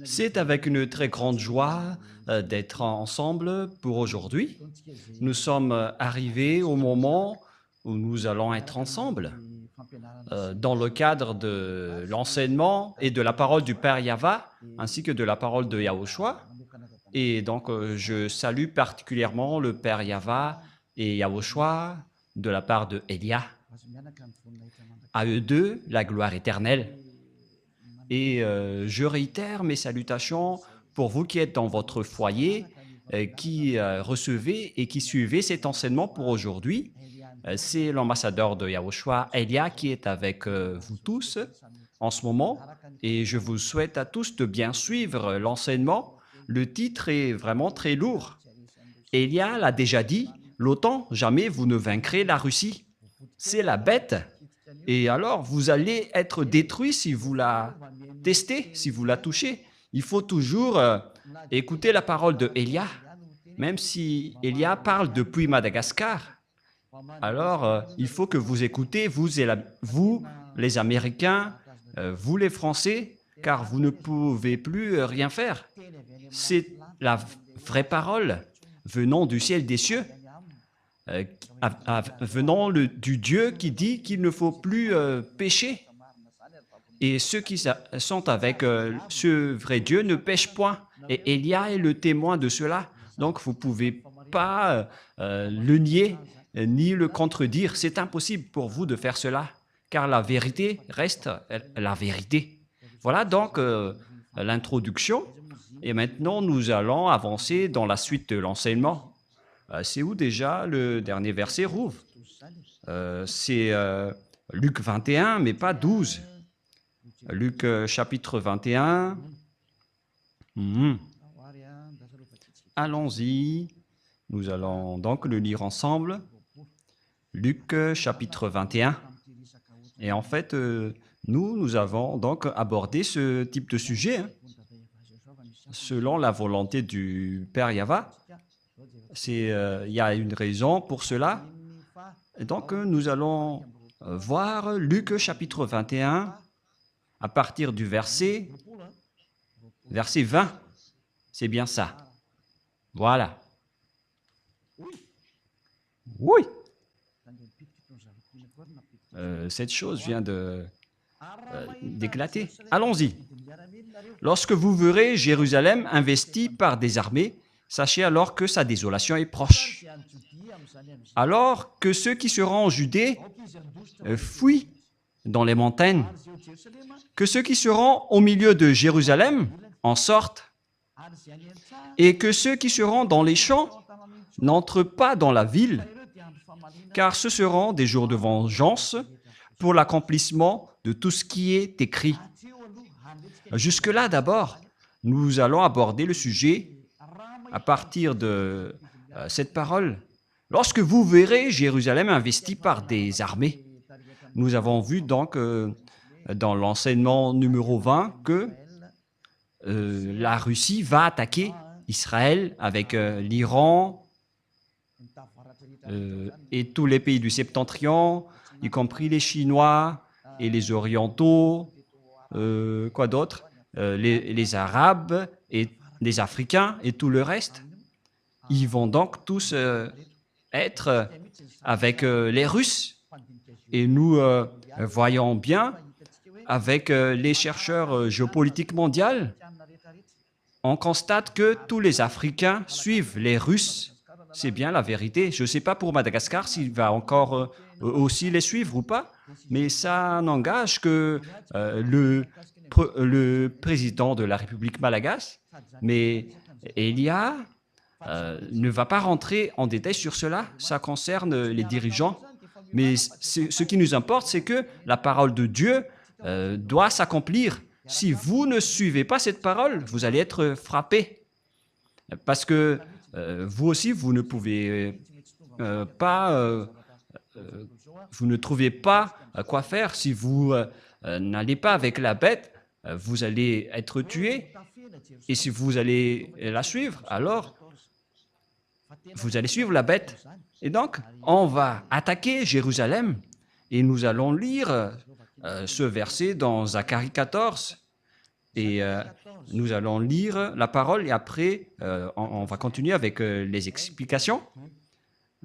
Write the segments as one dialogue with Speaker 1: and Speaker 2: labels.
Speaker 1: C'est avec une très grande joie d'être ensemble pour aujourd'hui. Nous sommes arrivés au moment où nous allons être ensemble dans le cadre de l'enseignement et de la parole du Père Yava, ainsi que de la parole de Yahushua. Et donc, je salue particulièrement le Père Yava et Yahushua de la part de Elia. À eux deux, la gloire éternelle. Et je réitère mes salutations pour vous qui êtes dans votre foyer, qui recevez et qui suivez cet enseignement pour aujourd'hui. C'est l'ambassadeur de Yahushua, Elia, qui est avec vous tous en ce moment. Et je vous souhaite à tous de bien suivre l'enseignement. Le titre est vraiment très lourd. Elia l'a déjà dit, l'OTAN, jamais vous ne vaincrez la Russie. C'est la bête. Et alors, vous allez être détruit si vous la testez, si vous la touchez. Il faut toujours écouter la parole de Elia, même si Elia parle depuis Madagascar. Alors, il faut que vous écoutez, vous, les Américains, vous les Français, car vous ne pouvez plus rien faire. C'est la vraie parole venant du ciel des cieux, venant du Dieu qui dit qu'il ne faut plus pécher. Et ceux qui sont avec ce vrai Dieu ne pêchent point. Et Élia est le témoin de cela. Donc, vous ne pouvez pas le nier ni le contredire. C'est impossible pour vous de faire cela, car la vérité reste la vérité. Voilà donc l'introduction. Et maintenant, nous allons avancer dans la suite de l'enseignement. C'est où déjà le dernier verset, Rouv? C'est Luc 21, mais pas 12. Luc chapitre 21. Allons-y. Nous allons donc le lire ensemble. Luc chapitre 21. Et en fait, nous avons donc abordé ce type de sujet selon la volonté du Père Yava. Il y a une raison pour cela. Et donc, nous allons voir Luc chapitre 21 à partir du verset 20. C'est bien ça. Voilà. Oui. Cette chose vient d'éclater. Allons-y. Lorsque vous verrez Jérusalem investie par des armées, sachez alors que sa désolation est proche. Alors que ceux qui seront en Judée fuient dans les montagnes, que ceux qui seront au milieu de Jérusalem en sortent, et que ceux qui seront dans les champs n'entrent pas dans la ville, car ce seront des jours de vengeance pour l'accomplissement de tout ce qui est écrit. Jusque-là, d'abord, nous allons aborder le sujet à partir de cette parole. Lorsque vous verrez Jérusalem investie par des armées, nous avons vu donc dans l'enseignement numéro 20 que la Russie va attaquer Israël avec l'Iran et tous les pays du Septentrion, y compris les Chinois et les Orientaux, quoi d'autre, les Arabes et les Africains et tout le reste. Ils vont donc tous être avec les Russes. Et nous voyons bien avec les chercheurs géopolitiques mondiaux, on constate que tous les Africains suivent les Russes. C'est bien la vérité. Je ne sais pas pour Madagascar s'il va encore aussi les suivre ou pas, mais ça n'engage que le président de la République malagasy, mais Elia ne va pas rentrer en détail sur cela. Ça concerne les dirigeants. Mais ce qui nous importe, c'est que la parole de Dieu doit s'accomplir. Si vous ne suivez pas cette parole, vous allez être frappé. Parce que vous aussi, vous ne pouvez pas, vous ne trouvez pas quoi faire. Si vous n'allez pas avec la bête, vous allez être tué. Et si vous allez la suivre, alors vous allez suivre la bête. Et donc, on va attaquer Jérusalem. Et nous allons lire ce verset dans Zacharie 14. Et nous allons lire la parole et après, on va continuer avec les explications.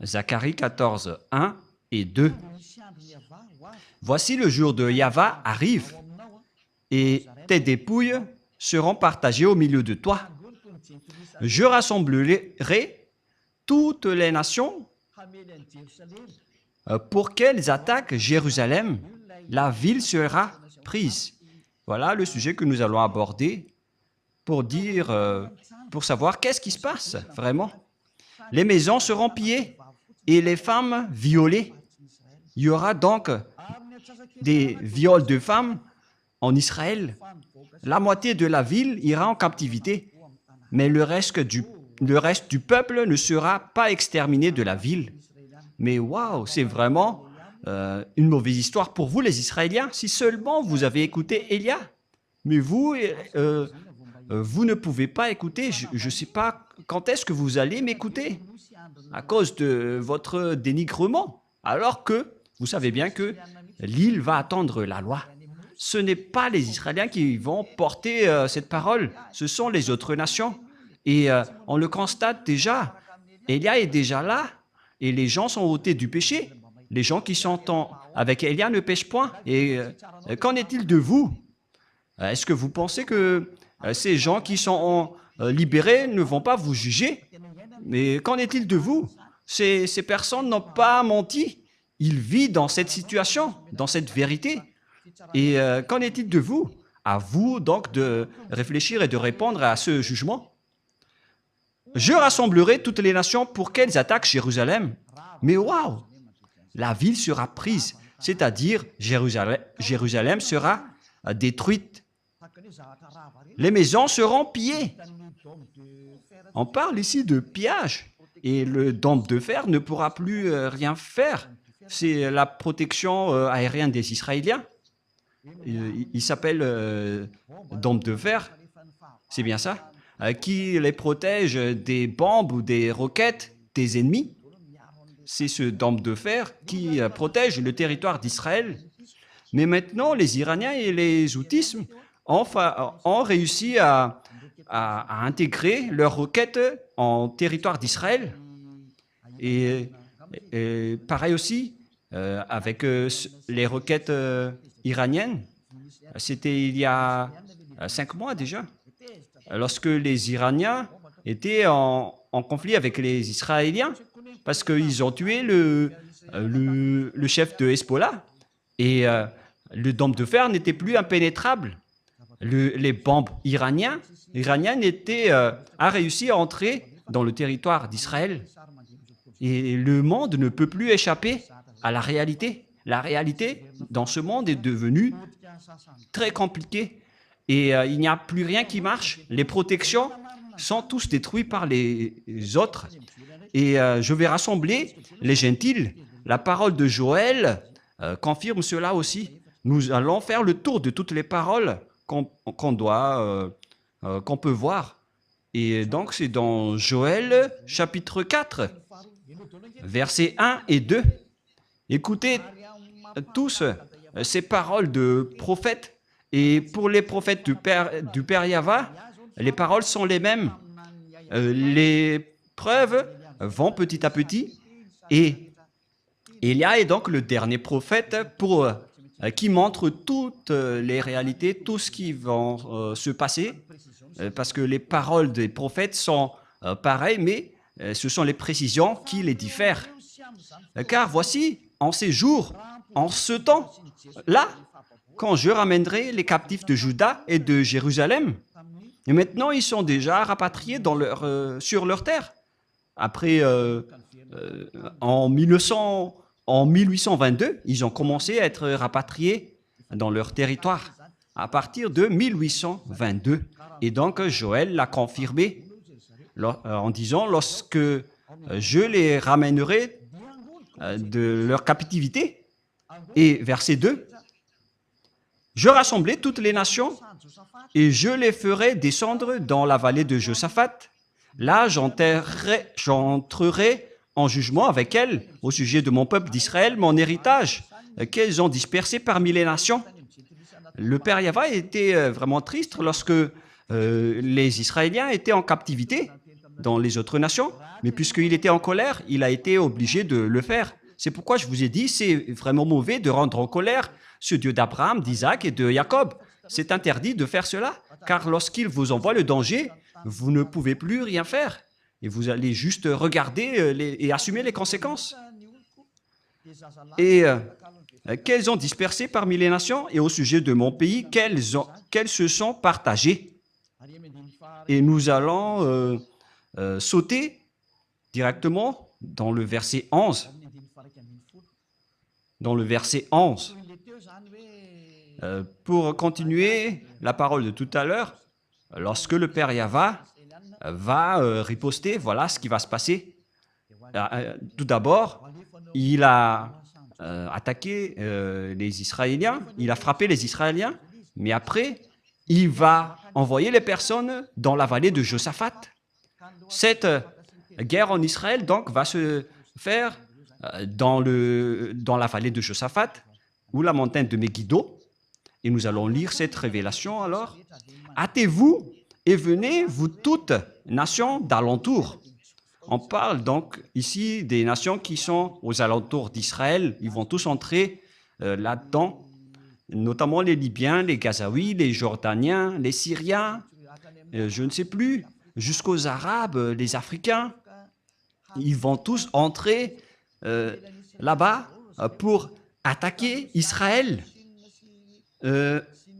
Speaker 1: Zacharie 14, 1 et 2. Voici le jour de Yahva arrive et tes dépouilles seront partagées au milieu de toi. Je rassemblerai toutes les nations pour qu'elles attaquent Jérusalem. La ville sera prise. Voilà le sujet que nous allons aborder pour savoir qu'est-ce qui se passe vraiment. Les maisons seront pillées et les femmes violées. Il y aura donc des viols de femmes en Israël. La moitié de la ville ira en captivité, mais le reste du peuple ne sera pas exterminé de la ville. Mais waouh, c'est vraiment une mauvaise histoire pour vous les Israéliens, si seulement vous avez écouté Élia. Mais vous ne pouvez pas écouter. Je ne sais pas quand est-ce que vous allez m'écouter à cause de votre dénigrement, alors que vous savez bien que l'île va attendre la loi. Ce n'est pas les Israéliens qui vont porter cette parole, ce sont les autres nations. Et on le constate déjà, Élia est déjà là, et les gens sont ôtés du péché. Les gens qui sont avec Élia ne pêchent point. Et qu'en est-il de vous? Est-ce que vous pensez que ces gens qui sont libérés ne vont pas vous juger? Mais qu'en est-il de vous? Ces personnes n'ont pas menti. Ils vivent dans cette situation, dans cette vérité. Et qu'en est-il de vous? À vous donc de réfléchir et de répondre à ce jugement. Je rassemblerai toutes les nations pour qu'elles attaquent Jérusalem. Mais waouh! La ville sera prise, c'est-à-dire Jérusalem sera détruite. Les maisons seront pillées. On parle ici de pillage. Et le dôme de fer ne pourra plus rien faire. C'est la protection aérienne des Israéliens. Il s'appelle dôme de fer. C'est bien ça? Qui les protège des bombes ou des roquettes des ennemis. C'est ce dôme de fer qui protège le territoire d'Israël. Mais maintenant, les Iraniens et les Houthis ont réussi à intégrer leurs roquettes en territoire d'Israël. Et pareil aussi avec les roquettes iraniennes. C'était il y a 5 mois déjà, lorsque les Iraniens étaient en conflit avec les Israéliens, parce qu'ils ont tué le chef de Hezbollah. Et le dôme de fer n'était plus impénétrable. Les bombes iraniennes a réussi à entrer dans le territoire d'Israël. Et le monde ne peut plus échapper à la réalité. La réalité dans ce monde est devenue très compliquée. Et il n'y a plus rien qui marche. Les protections sont tous détruites par les autres. Et je vais rassembler les gentils. La parole de Joël confirme cela aussi. Nous allons faire le tour de toutes les paroles qu'on peut voir. Et donc, c'est dans Joël, chapitre 4, versets 1 et 2. Écoutez tous ces paroles de prophètes. Et pour les prophètes du Père Yahva, les paroles sont les mêmes. Les preuves vont petit à petit. Et Élia est donc le dernier prophète qui montre toutes les réalités, tout ce qui va se passer, parce que les paroles des prophètes sont pareilles, mais ce sont les précisions qui les diffèrent. Car voici, en ces jours, en ce temps, là, quand je ramènerai les captifs de Juda et de Jérusalem, et maintenant ils sont déjà rapatriés sur leur terre. Après, en 1822, ils ont commencé à être rapatriés dans leur territoire, à partir de 1822. Et donc, Joël l'a confirmé en disant, lorsque je les ramènerai de leur captivité. Et verset 2, je rassemblerai toutes les nations et je les ferai descendre dans la vallée de Josaphat. Là, j'entrerai en jugement avec elles au sujet de mon peuple d'Israël, mon héritage, qu'elles ont dispersé parmi les nations. le père Yahva était vraiment triste lorsque les Israéliens étaient en captivité dans les autres nations, mais puisqu'il était en colère, il a été obligé de le faire. C'est pourquoi je vous ai dit, c'est vraiment mauvais de rendre en colère ce Dieu d'Abraham, d'Isaac et de Jacob. C'est interdit de faire cela, car lorsqu'il vous envoie le danger, vous ne pouvez plus rien faire. Et vous allez juste regarder et assumer les conséquences. Et qu'elles ont dispersé parmi les nations, et au sujet de mon pays, qu'elles se sont partagées. Et nous allons sauter directement dans le verset 11. Dans le verset 11. Pour continuer la parole de tout à l'heure, lorsque le père Yahva va riposter, voilà ce qui va se passer. Tout d'abord, il a attaqué les Israéliens, il a frappé les Israéliens, mais après, il va envoyer les personnes dans la vallée de Josaphat. Cette guerre en Israël, donc, va se faire dans la vallée de Josaphat, ou la montagne de Megiddo. Et nous allons lire cette révélation alors. Hâtez-vous et venez, vous toutes, nations d'alentour. On parle donc ici des nations qui sont aux alentours d'Israël. Ils vont tous entrer là-dedans, notamment les Libyens, les Gazaouis, les Jordaniens, les Syriens, je ne sais plus, jusqu'aux Arabes, les Africains. Ils vont tous entrer là-bas pour attaquer Israël.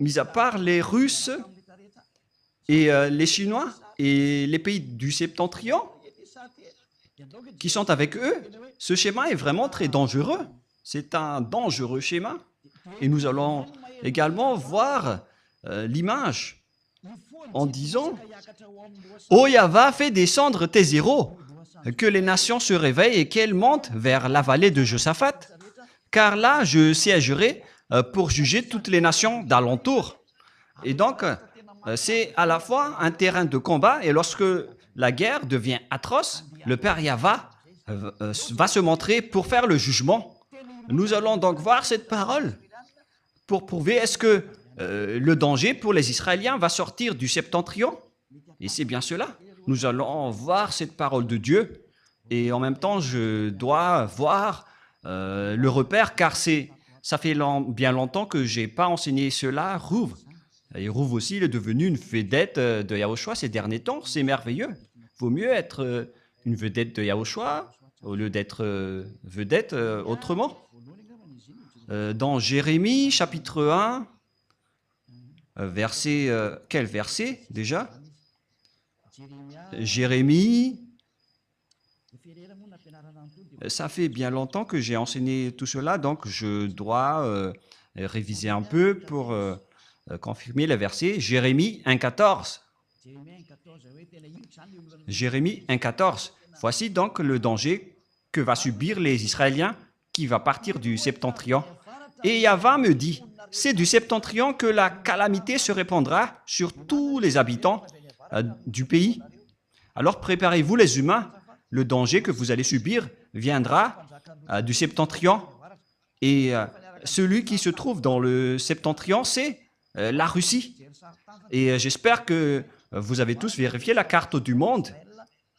Speaker 1: Mis à part les Russes et les Chinois et les pays du septentrion qui sont avec eux, ce schéma est vraiment très dangereux. C'est un dangereux schéma. Et nous allons également voir l'image en disant « Ô Yahva, fais descendre tes héros, que les nations se réveillent et qu'elles montent vers la vallée de Josaphat, car là je siégerai pour juger toutes les nations d'alentour. » Et donc, c'est à la fois un terrain de combat, et lorsque la guerre devient atroce, le père Yahva va se montrer pour faire le jugement. Nous allons donc voir cette parole pour prouver est-ce que le danger pour les Israéliens va sortir du septentrion. Et c'est bien cela. Nous allons voir cette parole de Dieu, et en même temps, je dois voir le repère, car ça fait bien longtemps que je n'ai pas enseigné cela. Rouv. Et Rouv aussi, il est devenu une vedette de Yahushua ces derniers temps. C'est merveilleux. Il vaut mieux être une vedette de Yahushua au lieu d'être vedette autrement. Dans Jérémie, chapitre 1, quel verset déjà? Jérémie, ça fait bien longtemps que j'ai enseigné tout cela, donc je dois réviser un peu pour confirmer le verset. Jérémie 1,14. Jérémie 1,14. Voici donc le danger que va subir les Israéliens qui va partir du septentrion. Et Yahva me dit, c'est du septentrion que la calamité se répandra sur tous les habitants du pays. Alors préparez-vous les humains, le danger que vous allez subir viendra du septentrion. Et celui qui se trouve dans le septentrion, c'est la Russie. Et j'espère que vous avez tous vérifié la carte du monde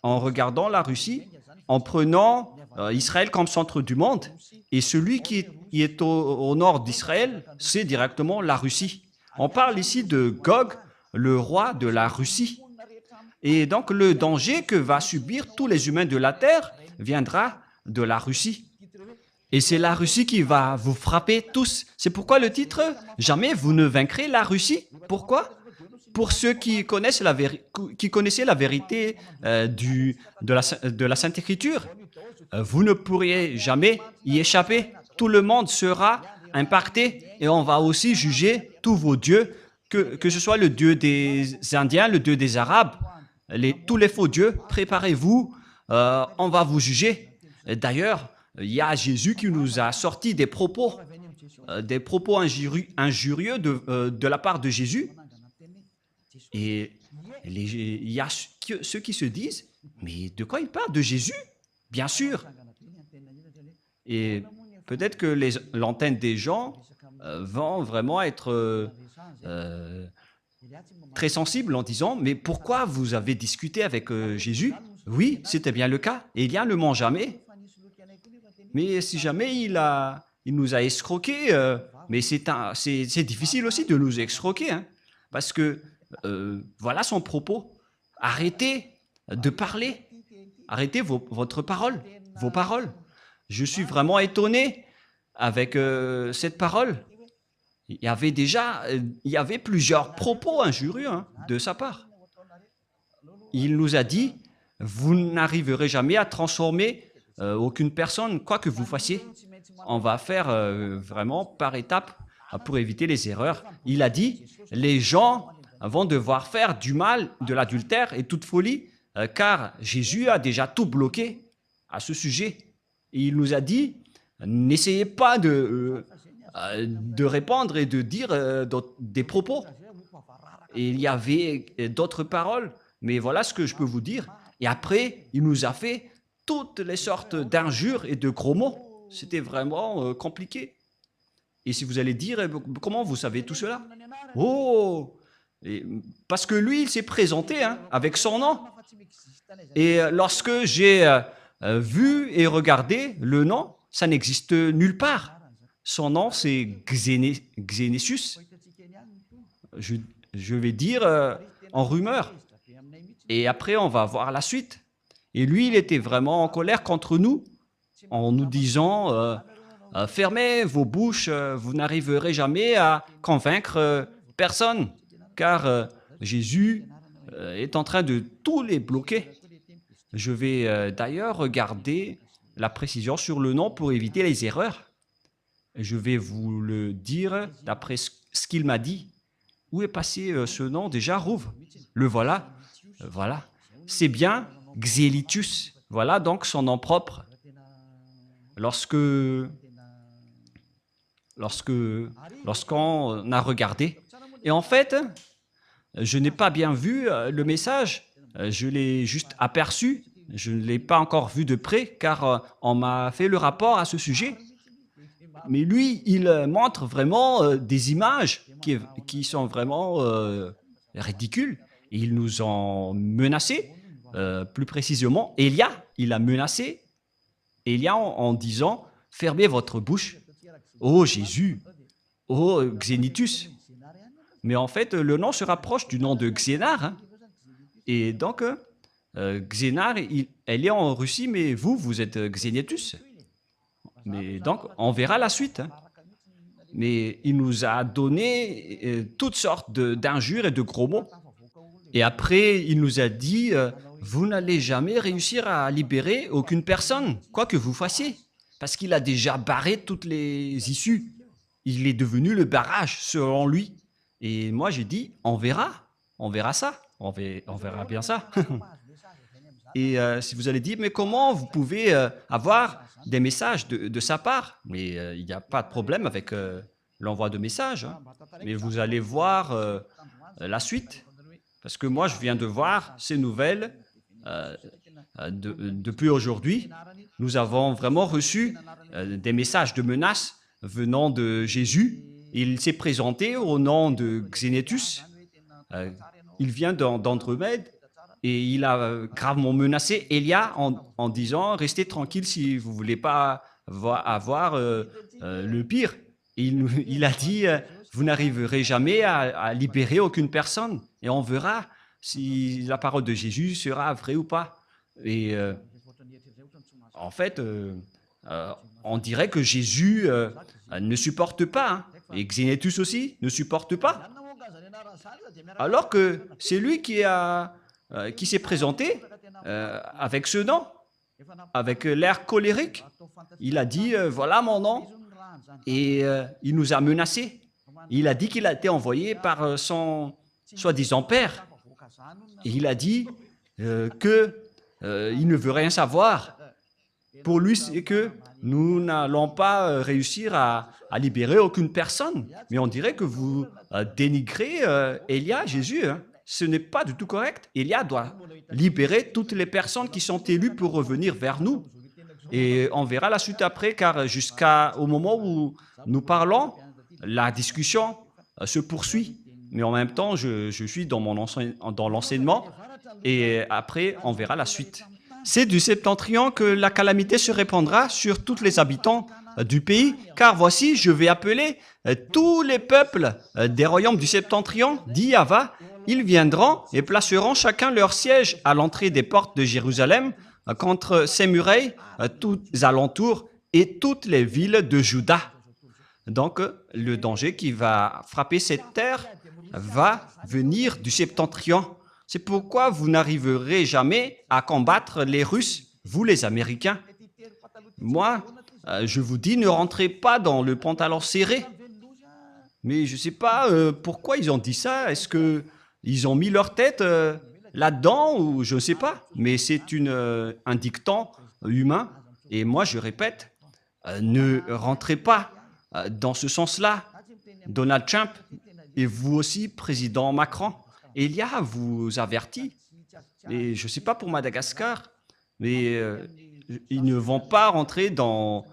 Speaker 1: en regardant la Russie, en prenant Israël comme centre du monde. Et celui qui est au nord d'Israël, c'est directement la Russie. On parle ici de Gog, le roi de la Russie. Et donc le danger que va subir tous les humains de la terre viendra de la Russie. Et c'est la Russie qui va vous frapper tous. C'est pourquoi le titre « Jamais vous ne vaincrez la Russie ». Pourquoi? Pour ceux qui connaissaient la vérité de la Sainte Écriture, vous ne pourriez jamais y échapper. Tout le monde sera impacté et on va aussi juger tous vos dieux, que ce soit le dieu des Indiens, le dieu des Arabes, tous les faux dieux. Préparez-vous, on va vous juger. D'ailleurs, il y a Jésus qui nous a sorti des propos injurieux de la part de Jésus. Et il y a ceux qui se disent, mais de quoi il parle? De Jésus? Bien sûr. Et peut-être que l'antenne des gens vont vraiment être très sensibles en disant, mais pourquoi vous avez discuté avec Jésus? Oui, c'était bien le cas. Élia ne ment jamais, mais si jamais il nous a escroqués, mais c'est difficile aussi de nous escroquer, hein, parce que voilà son propos. Arrêtez de parler, arrêtez votre parole, vos paroles. Je suis vraiment étonné avec cette parole. Il y avait plusieurs propos injurieux de sa part. Il nous a dit, vous n'arriverez jamais à transformer aucune personne, quoi que vous fassiez. On va faire vraiment par étapes pour éviter les erreurs. Il a dit, les gens vont devoir faire du mal, de l'adultère et toute folie, car Jésus a déjà tout bloqué à ce sujet. Et il nous a dit, n'essayez pas de répandre et de dire des propos. Et il y avait d'autres paroles, mais voilà ce que je peux vous dire. Et après, il nous a fait toutes les sortes d'injures et de gros mots. C'était vraiment compliqué. Et si vous allez dire, comment vous savez tout cela? Oh! Parce que lui, il s'est présenté avec son nom. Et lorsque j'ai vu et regardé le nom, ça n'existe nulle part. Son nom, c'est Xénésus. Je vais dire en rumeur. Et après, on va voir la suite. Et lui, il était vraiment en colère contre nous, en nous disant fermez vos bouches, vous n'arriverez jamais à convaincre personne, car Jésus est en train de tous les bloquer. Je vais d'ailleurs regarder la précision sur le nom pour éviter les erreurs. Je vais vous le dire d'après ce qu'il m'a dit. Où est passé ce nom déjà, Rouv? Le voilà. Voilà. C'est bien Xélitus. Voilà donc son nom propre. Lorsqu'on a regardé. Et en fait, je n'ai pas bien vu le message. Je l'ai juste aperçu. Je ne l'ai pas encore vu de près car on m'a fait le rapport à ce sujet. Mais lui, il montre vraiment des images qui sont vraiment ridicules. Et ils nous ont menacés, plus précisément. Élia, il a menacé Élia en disant « Fermez votre bouche. Oh Jésus, oh Xénitus. » Mais en fait, le nom se rapproche du nom de Xénar. Et donc, Xénar, elle est en Russie, mais vous êtes Xénitus. Mais donc, on verra la suite. Mais il nous a donné toutes sortes d'injures et de gros mots. Et après, il nous a dit, vous n'allez jamais réussir à libérer aucune personne, quoi que vous fassiez. Parce qu'il a déjà barré toutes les issues. Il est devenu le barrage, selon lui. Et moi, j'ai dit, on verra ça. On verra bien ça. Et si vous allez dire, mais comment vous pouvez avoir des messages de sa part? Mais il n'y a pas de problème avec l'envoi de messages. Mais vous allez voir la suite. Parce que moi, je viens de voir ces nouvelles depuis aujourd'hui. Nous avons vraiment reçu des messages de menaces venant de Jésus. Il s'est présenté au nom de Xénétus. Il vient d'Andromède. Et il a gravement menacé Élia en disant « Restez tranquille si vous ne voulez pas avoir le pire. » Il a dit « Vous n'arriverez jamais à libérer aucune personne. » Et on verra si la parole de Jésus sera vraie ou pas. Et en fait, on dirait que Jésus ne supporte pas. Et Xénétus aussi ne supporte pas. Alors que c'est lui qui s'est présenté avec ce nom, avec l'air colérique. Il a dit, voilà mon nom, et il nous a menacés. Il a dit qu'il a été envoyé par son soi-disant père. Et il a dit qu'il ne veut rien savoir. Pour lui, c'est que nous n'allons pas réussir à libérer aucune personne. Mais on dirait que vous dénigrez Élia, Jésus. Ce n'est pas du tout correct. Élia doit libérer toutes les personnes qui sont élues pour revenir vers nous. Et on verra la suite après, car jusqu'au moment où nous parlons, la discussion se poursuit. Mais en même temps, je suis dans dans l'enseignement et après, on verra la suite. C'est du septentrion que la calamité se répandra sur tous les habitants du pays, car voici, je vais appeler tous les peuples des royaumes du septentrion, dit Yahva. Ils viendront et placeront chacun leur siège à l'entrée des portes de Jérusalem, contre ses murailles, tous alentours et toutes les villes de Juda. Donc, le danger qui va frapper cette terre va venir du septentrion. C'est pourquoi vous n'arriverez jamais à combattre les Russes, vous les Américains. Moi, je vous dis, ne rentrez pas dans le pantalon serré. Mais je ne sais pas pourquoi ils ont dit ça. Est-ce qu'ils ont mis leur tête là-dedans ou je ne sais pas. Mais c'est un dicton humain. Et moi, je répète, ne rentrez pas dans ce sens-là. Donald Trump et vous aussi, président Macron. Elia vous avertit. Et je ne sais pas pour Madagascar, mais ils ne vont pas rentrer dans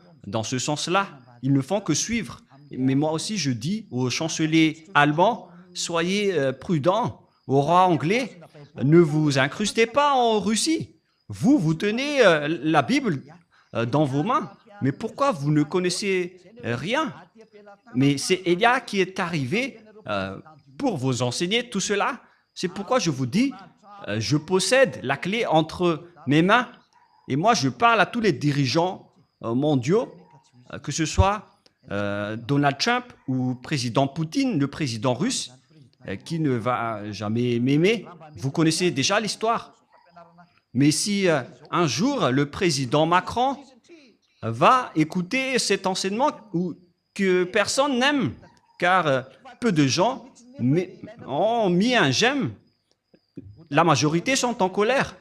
Speaker 1: ce sens-là. Ils ne font que suivre. Mais moi aussi, je dis au chancelier allemand, soyez prudents. Au roi anglais, ne vous incrustez pas en Russie. Vous tenez la Bible dans vos mains. Mais pourquoi vous ne connaissez rien? Mais c'est Elia qui est arrivé pour vous enseigner tout cela. C'est pourquoi je vous dis, je possède la clé entre mes mains. Et moi, je parle à tous les dirigeants mondiaux, que ce soit Donald Trump ou président Poutine, le président russe, qui ne va jamais m'aimer. Vous connaissez déjà l'histoire. Mais si un jour, le président Macron va écouter cet enseignement que personne n'aime, car peu de gens ont mis un j'aime, la majorité sont en colère.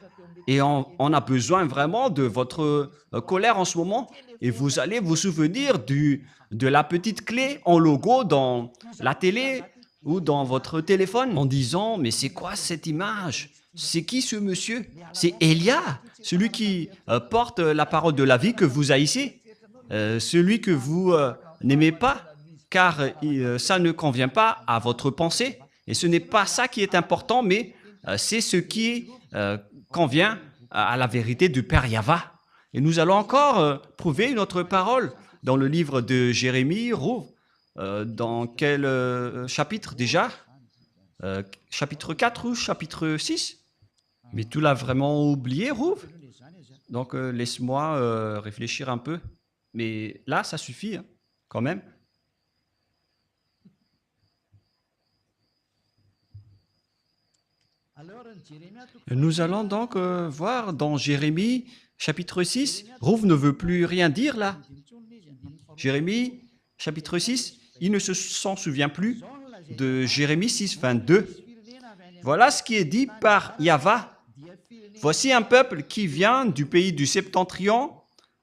Speaker 1: Et on a besoin vraiment de votre colère en ce moment. Et vous allez vous souvenir de la petite clé en logo dans la télé ou dans votre téléphone en disant « Mais c'est quoi cette image? C'est qui ce monsieur? C'est Elia, celui qui porte la parole de la vie que vous haïssez, celui que vous n'aimez pas, car ça ne convient pas à votre pensée. Et ce n'est pas ça qui est important, mais c'est ce qui convient à la vérité du Père Yahva. Et nous allons encore prouver notre parole dans le livre de Jérémie, Rouv. Dans quel chapitre déjà? Chapitre 4 ou chapitre 6? Mais tu l'as vraiment oublié, Rouv? Donc laisse-moi réfléchir un peu. Mais là, ça suffit hein, quand même. Nous allons donc voir dans Jérémie, chapitre 6. Rouv ne veut plus rien dire là. Jérémie, chapitre 6, il ne s'en souvient plus de Jérémie 6, 22. Voilà ce qui est dit par Yahva. Voici un peuple qui vient du pays du septentrion.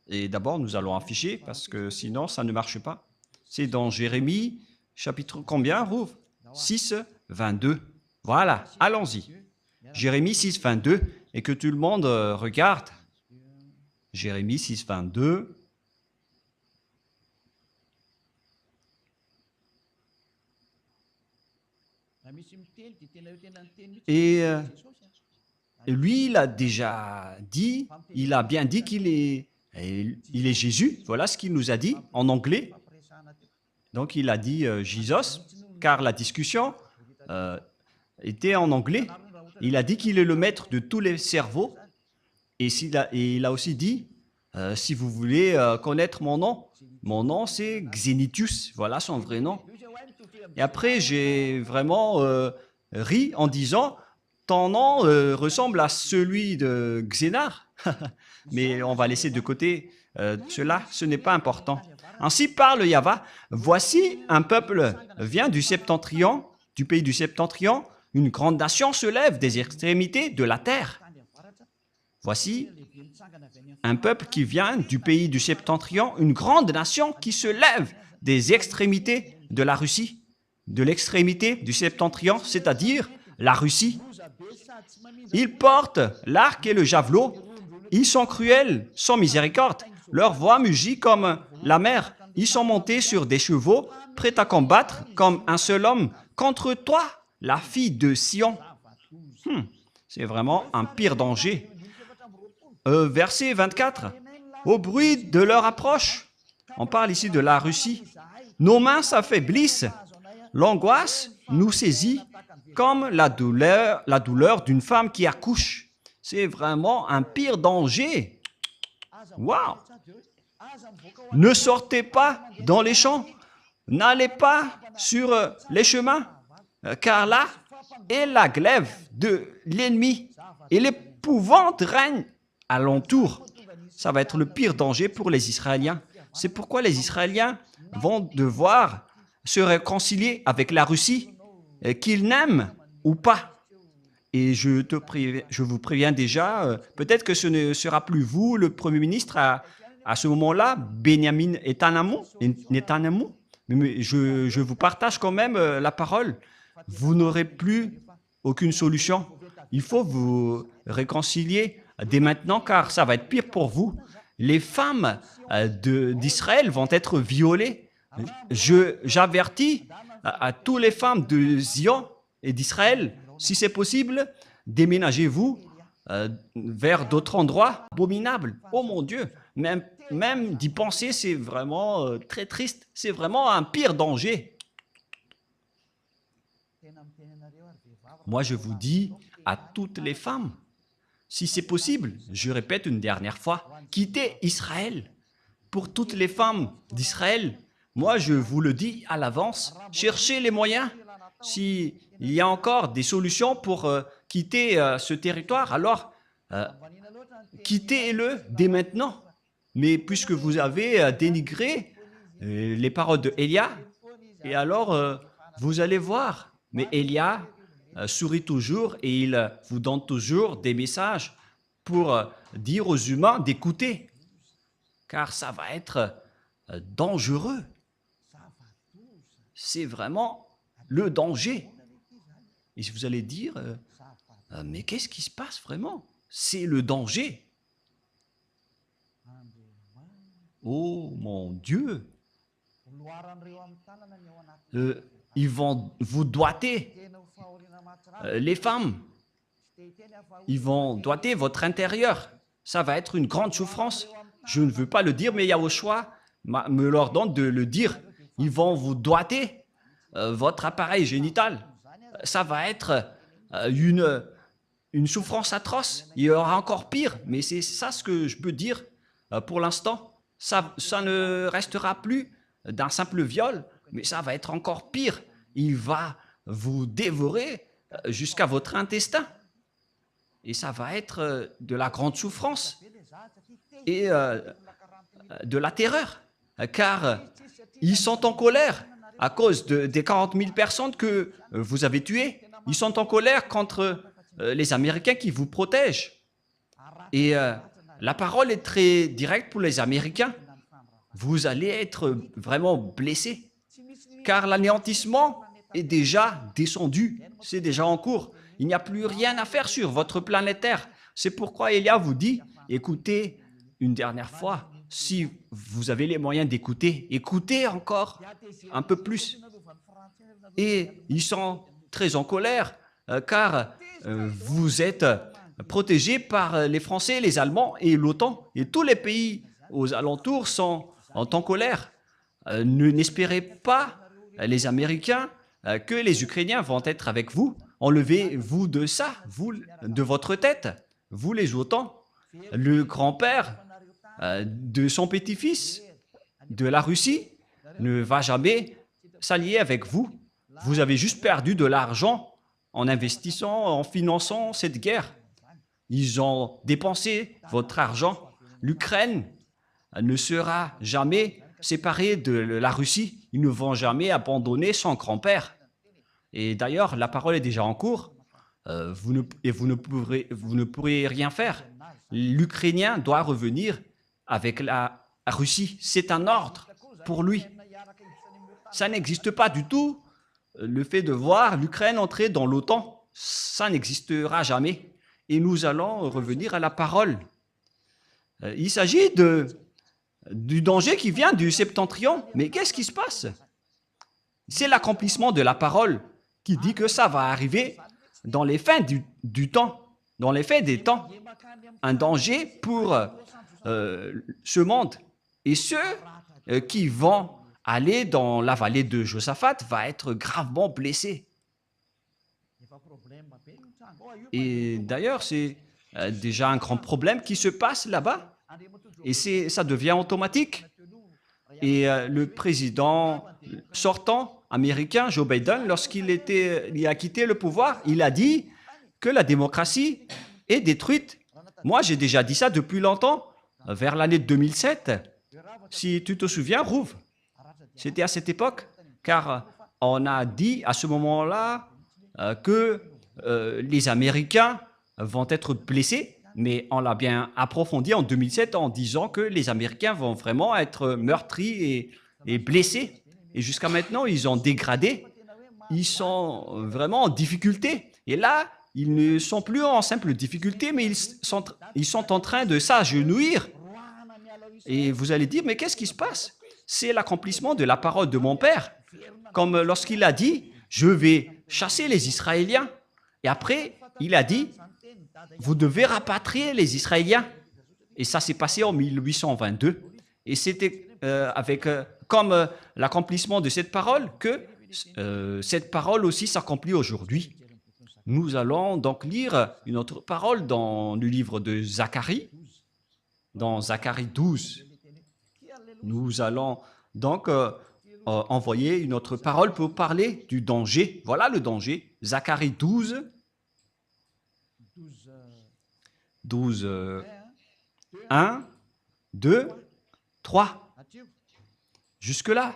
Speaker 1: Et d'abord, nous allons afficher parce que sinon, ça ne marche pas. C'est dans Jérémie, chapitre combien, Rouv? 6, 22. Voilà, allons-y. Jérémie 6, 22, et que tout le monde regarde. Jérémie 6, 22. Et lui, il a déjà dit, il a bien dit qu'il est Jésus. Voilà ce qu'il nous a dit en anglais. Donc, il a dit Jesus, car la discussion était en anglais. Il a dit qu'il est le maître de tous les cerveaux. Et il a aussi dit, si vous voulez connaître mon nom c'est Xenitus. Voilà son vrai nom. Et après, j'ai vraiment ri en disant, ton nom ressemble à celui de Xénar. Mais on va laisser de côté cela, ce n'est pas important. Ainsi parle Yahva, voici un peuple vient du septentrion, du pays du septentrion, une grande nation se lève des extrémités de la terre. Voici un peuple qui vient du pays du septentrion, une grande nation qui se lève des extrémités de la Russie, de l'extrémité du septentrion, c'est-à-dire la Russie. Ils portent l'arc et le javelot, ils sont cruels, sans miséricorde, leur voix mugit comme la mer, Ils sont montés sur des chevaux, prêts à combattre comme un seul homme contre toi, la fille de Sion. C'est vraiment un pire danger. Verset 24. Au bruit de leur approche, on parle ici de la Russie, nos mains s'affaiblissent, l'angoisse nous saisit comme la douleur d'une femme qui accouche. C'est vraiment un pire danger. Waouh! Ne sortez pas dans les champs, n'allez pas sur les chemins, car là est la glaive de l'ennemi et l'épouvante règne alentour. Ça va être le pire danger pour les Israéliens. C'est pourquoi les Israéliens vont devoir se réconcilier avec la Russie, qu'ils n'aiment ou pas. Et je vous préviens déjà, peut-être que ce ne sera plus vous, le Premier ministre, à ce moment-là, Benjamin Netanyahou, mais je vous partage quand même la parole. Vous n'aurez plus aucune solution. Il faut vous réconcilier dès maintenant, car ça va être pire pour vous. Les femmes d'Israël vont être violées. J'avertis à toutes les femmes de Zion et d'Israël, si c'est possible, déménagez-vous vers d'autres endroits abominables. Oh mon Dieu, même d'y penser, c'est vraiment très triste. C'est vraiment un pire danger. Moi, je vous dis à toutes les femmes, si c'est possible, je répète une dernière fois, quittez Israël. Pour toutes les femmes d'Israël, moi, je vous le dis à l'avance, cherchez les moyens. S'il y a encore des solutions pour quitter ce territoire, alors quittez-le dès maintenant. Mais puisque vous avez dénigré les paroles de Élia, et alors vous allez voir. Mais Élia sourit toujours et il vous donne toujours des messages pour dire aux humains d'écouter, car ça va être dangereux. C'est vraiment le danger. Et si vous allez dire, mais qu'est-ce qui se passe vraiment? C'est le danger. Oh mon Dieu! Ils vont vous doiter. Les femmes, ils vont doiter votre intérieur. Ça va être une grande souffrance. Je ne veux pas le dire, mais Yahushua me leur donne de le dire. Ils vont vous doiter votre appareil génital. Ça va être une souffrance atroce. Il y aura encore pire, mais c'est ça ce que je peux dire pour l'instant. Ça ne restera plus d'un simple viol, mais ça va être encore pire. Il va vous dévorer jusqu'à votre intestin. Et ça va être de la grande souffrance et de la terreur, car ils sont en colère à cause des 40 000 personnes que vous avez tuées. Ils sont en colère contre les Américains qui vous protègent. Et la parole est très directe pour les Américains. Vous allez être vraiment blessés, car l'anéantissement est déjà descendu, c'est déjà en cours. Il n'y a plus rien à faire sur votre planète Terre. C'est pourquoi Élia vous dit, écoutez une dernière fois, si vous avez les moyens d'écouter, écoutez encore un peu plus. Et ils sont très en colère, car vous êtes protégés par les Français, les Allemands et l'OTAN. Et tous les pays aux alentours sont en colère. N'espérez pas, les Américains, que les Ukrainiens vont être avec vous. Enlevez-vous de ça, vous, de votre tête, vous les OTAN. Le grand-père de son petit-fils de la Russie ne va jamais s'allier avec vous. Vous avez juste perdu de l'argent en investissant, en finançant cette guerre. Ils ont dépensé votre argent. L'Ukraine ne sera jamais séparée de la Russie. Ils ne vont jamais abandonner son grand-père. Et d'ailleurs, la parole est déjà en cours. Vous ne pourrez rien faire. L'Ukrainien doit revenir avec la Russie. C'est un ordre pour lui. Ça n'existe pas du tout. Le fait de voir l'Ukraine entrer dans l'OTAN, ça n'existera jamais. Et nous allons revenir à la parole. Il s'agit du danger qui vient du septentrion. Mais qu'est-ce qui se passe? C'est l'accomplissement de la parole qui dit que ça va arriver dans les fins du temps, dans les fins des temps. Un danger pour ce monde. Et ceux qui vont aller dans la vallée de Josaphat vont être gravement blessés. Et d'ailleurs, c'est déjà un grand problème qui se passe là-bas. Et ça devient automatique. Et le président sortant américain, Joe Biden, lorsqu'il a quitté le pouvoir, il a dit que la démocratie est détruite. Moi, j'ai déjà dit ça depuis longtemps, vers l'année 2007. Si tu te souviens, Rouv, c'était à cette époque, car on a dit à ce moment-là que les Américains vont être blessés, mais on l'a bien approfondi en 2007 en disant que les Américains vont vraiment être meurtris et blessés. Et jusqu'à maintenant, ils ont dégradé, ils sont vraiment en difficulté. Et là, ils ne sont plus en simple difficulté, mais ils sont en train de s'agenouiller. Et vous allez dire, mais qu'est-ce qui se passe? C'est l'accomplissement de la parole de mon Père. Comme lorsqu'il a dit, je vais chasser les Israéliens. Et après, il a dit, vous devez rapatrier les Israéliens. Et ça s'est passé en 1822. Et c'était comme l'accomplissement de cette parole que cette parole aussi s'accomplit aujourd'hui. Nous allons donc lire une autre parole dans le livre de Zacharie, dans Zacharie 12. Nous allons donc envoyer une autre parole pour parler du danger. Voilà le danger. Zacharie 12, 1, 2, 3. Jusque-là.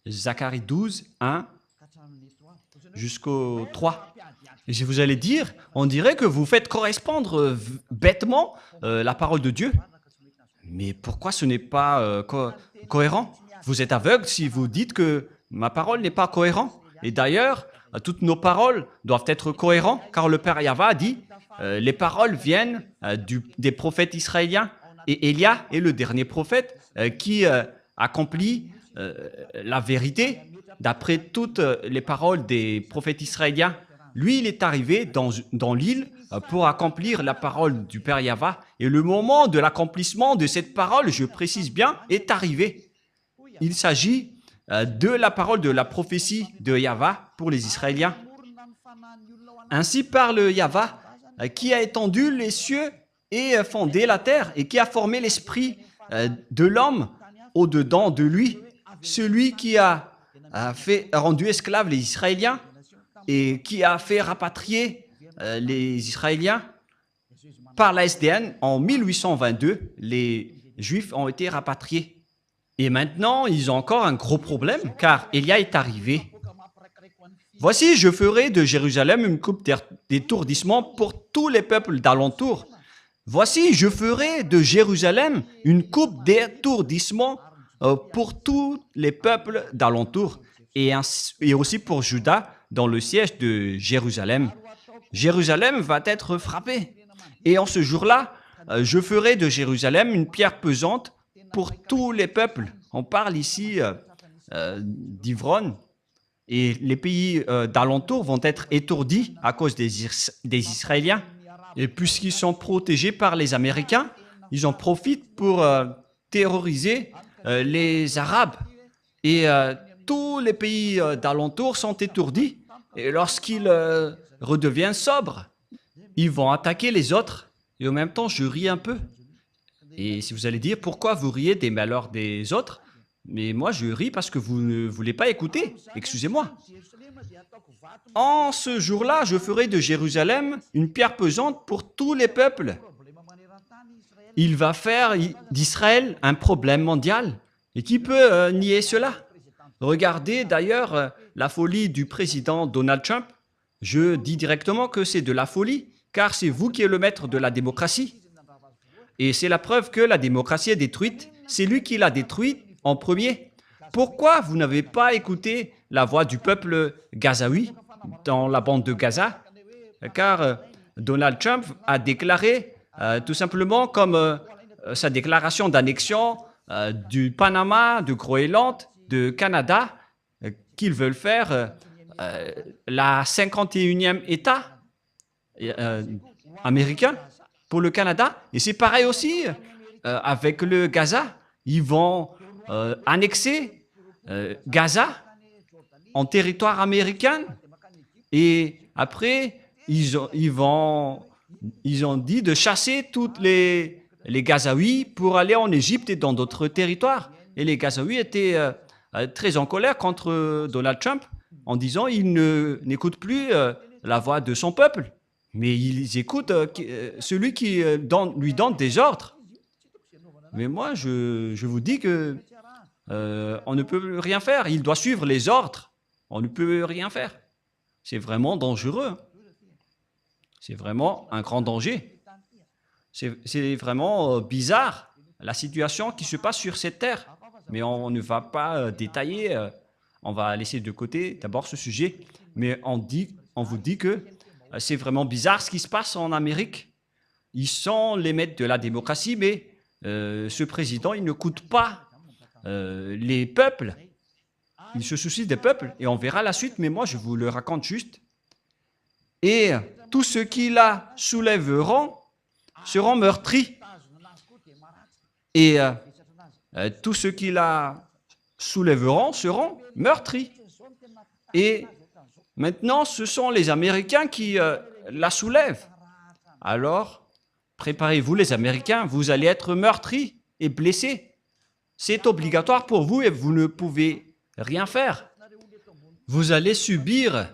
Speaker 1: Zacharie 12, 1, jusqu'au 3. Et vous allez dire, on dirait que vous faites correspondre bêtement la parole de Dieu. Mais pourquoi ce n'est pas cohérent? Vous êtes aveugle si vous dites que ma parole n'est pas cohérente. Et d'ailleurs, toutes nos paroles doivent être cohérentes, car le Père Yahva a dit, les paroles viennent des prophètes israéliens. Et Élia est le dernier prophète qui accomplit la vérité d'après toutes les paroles des prophètes israéliens. Lui, il est arrivé dans l'île pour accomplir la parole du Père Yahva. Et le moment de l'accomplissement de cette parole, je précise bien, est arrivé. Il s'agit de la parole de la prophétie de Yahva pour les Israéliens. Ainsi parle Yahva, qui a étendu les cieux et fondé la terre, et qui a formé l'esprit de l'homme au-dedans de lui, celui qui a rendu esclaves les Israéliens et qui a fait rapatrier les Israéliens par la SDN en 1822. Les Juifs ont été rapatriés. Et maintenant, ils ont encore un gros problème, car Élia est arrivé. Voici, je ferai de Jérusalem une coupe d'étourdissement pour tous les peuples d'alentour. Voici, je ferai de Jérusalem une coupe d'étourdissement pour tous les peuples d'alentour, et aussi pour Juda, dans le siège de Jérusalem. Jérusalem va être frappée. Et en ce jour-là, je ferai de Jérusalem une pierre pesante pour tous les peuples. On parle ici d'Ivron. Et les pays d'alentour vont être étourdis à cause des Israéliens. Et puisqu'ils sont protégés par les Américains, ils en profitent pour terroriser les Arabes. Et tous les pays d'alentour sont étourdis. Et lorsqu'ils redeviennent sobres, ils vont attaquer les autres. Et en même temps, je ris un peu. Et si vous allez dire, pourquoi vous riez des malheurs des autres? Mais moi, je ris parce que vous ne voulez pas écouter. Excusez-moi. En ce jour-là, je ferai de Jérusalem une pierre pesante pour tous les peuples. Il va faire d'Israël un problème mondial. Et qui peut nier cela? Regardez d'ailleurs la folie du président Donald Trump. Je dis directement que c'est de la folie, car c'est vous qui êtes le maître de la démocratie. Et c'est la preuve que la démocratie est détruite. C'est lui qui l'a détruite en premier. Pourquoi vous n'avez pas écouté la voix du peuple gazaoui dans la bande de Gaza? Car Donald Trump a déclaré tout simplement comme sa déclaration d'annexion du Panama, de Groenland, de Canada, qu'ils veulent faire la 51e État américain pour le Canada. Et c'est pareil aussi avec le Gaza. Ils vont annexer Gaza en territoire américain. Et après, ils ont dit de chasser tous les Gazaouis pour aller en Égypte et dans d'autres territoires. Et les Gazaouis étaient très en colère contre Donald Trump en disant il n'écoute plus la voix de son peuple, mais ils écoutent celui qui lui donne des ordres. Mais moi, je vous dis que on ne peut rien faire. Il doit suivre les ordres. On ne peut rien faire. C'est vraiment dangereux. C'est vraiment un grand danger. C'est vraiment bizarre, la situation qui se passe sur cette terre. Mais on ne va pas détailler. On va laisser de côté d'abord ce sujet. Mais on vous dit que c'est vraiment bizarre ce qui se passe en Amérique. Ils sont les maîtres de la démocratie, mais ce président, il ne coûte pas les peuples. Il se soucie des peuples et on verra la suite, mais moi je vous le raconte juste. Et tous ceux qui la soulèveront seront meurtris. Et tous ceux qui la soulèveront seront meurtris. Et maintenant, ce sont les Américains qui la soulèvent. Alors, préparez-vous les Américains, vous allez être meurtris et blessés. C'est obligatoire pour vous et vous ne pouvez rien faire. Vous allez subir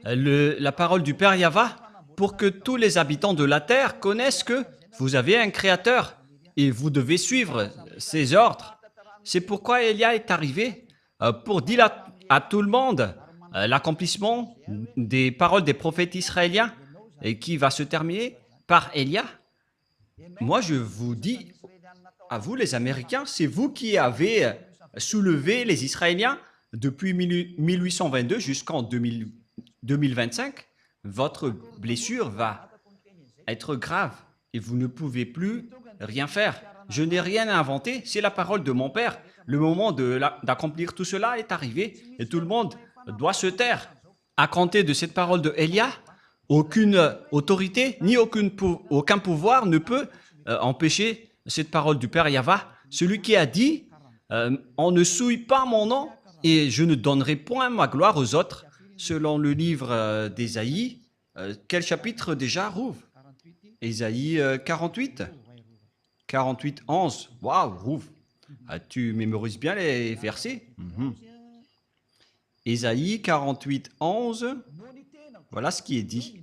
Speaker 1: la parole du Père Yahva pour que tous les habitants de la terre connaissent que vous avez un Créateur et vous devez suivre ses ordres. C'est pourquoi Élia est arrivé pour dire à tout le monde l'accomplissement des paroles des prophètes israéliens et qui va se terminer par Élia. Moi, je vous dis à vous, les Américains, c'est vous qui avez soulevé les Israéliens depuis 1822 jusqu'en 2025. Votre blessure va être grave et vous ne pouvez plus rien faire. Je n'ai rien inventé, c'est la parole de mon Père. Le moment d'accomplir tout cela est arrivé et tout le monde doit se taire. À compter de cette parole de Élia, aucune autorité ni aucun pouvoir ne peut empêcher cette parole du Père Yahva. Celui qui a dit on ne souille pas mon nom et je ne donnerai point ma gloire aux autres, selon le livre d'Ésaïe. Quel chapitre déjà, Rouv? Ésaïe 48. 48, 11. Waouh, Rouv. Tu mémorises bien les versets. Ésaïe 48, 11. Voilà ce qui est dit.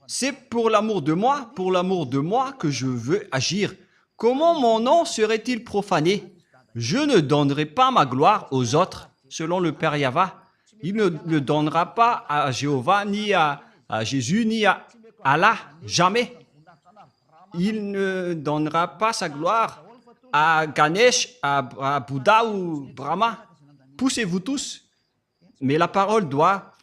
Speaker 1: C'est pour l'amour de moi que je veux agir. Comment mon nom serait-il profané? Je ne donnerai pas ma gloire aux autres, selon le Père Yahva. Il ne donnera pas à Jéhovah, ni à Jésus, ni à Allah, jamais. Il ne donnera pas sa gloire à Ganesh, à Bouddha ou Brahma. Poussez-vous tous. Mais la parole doit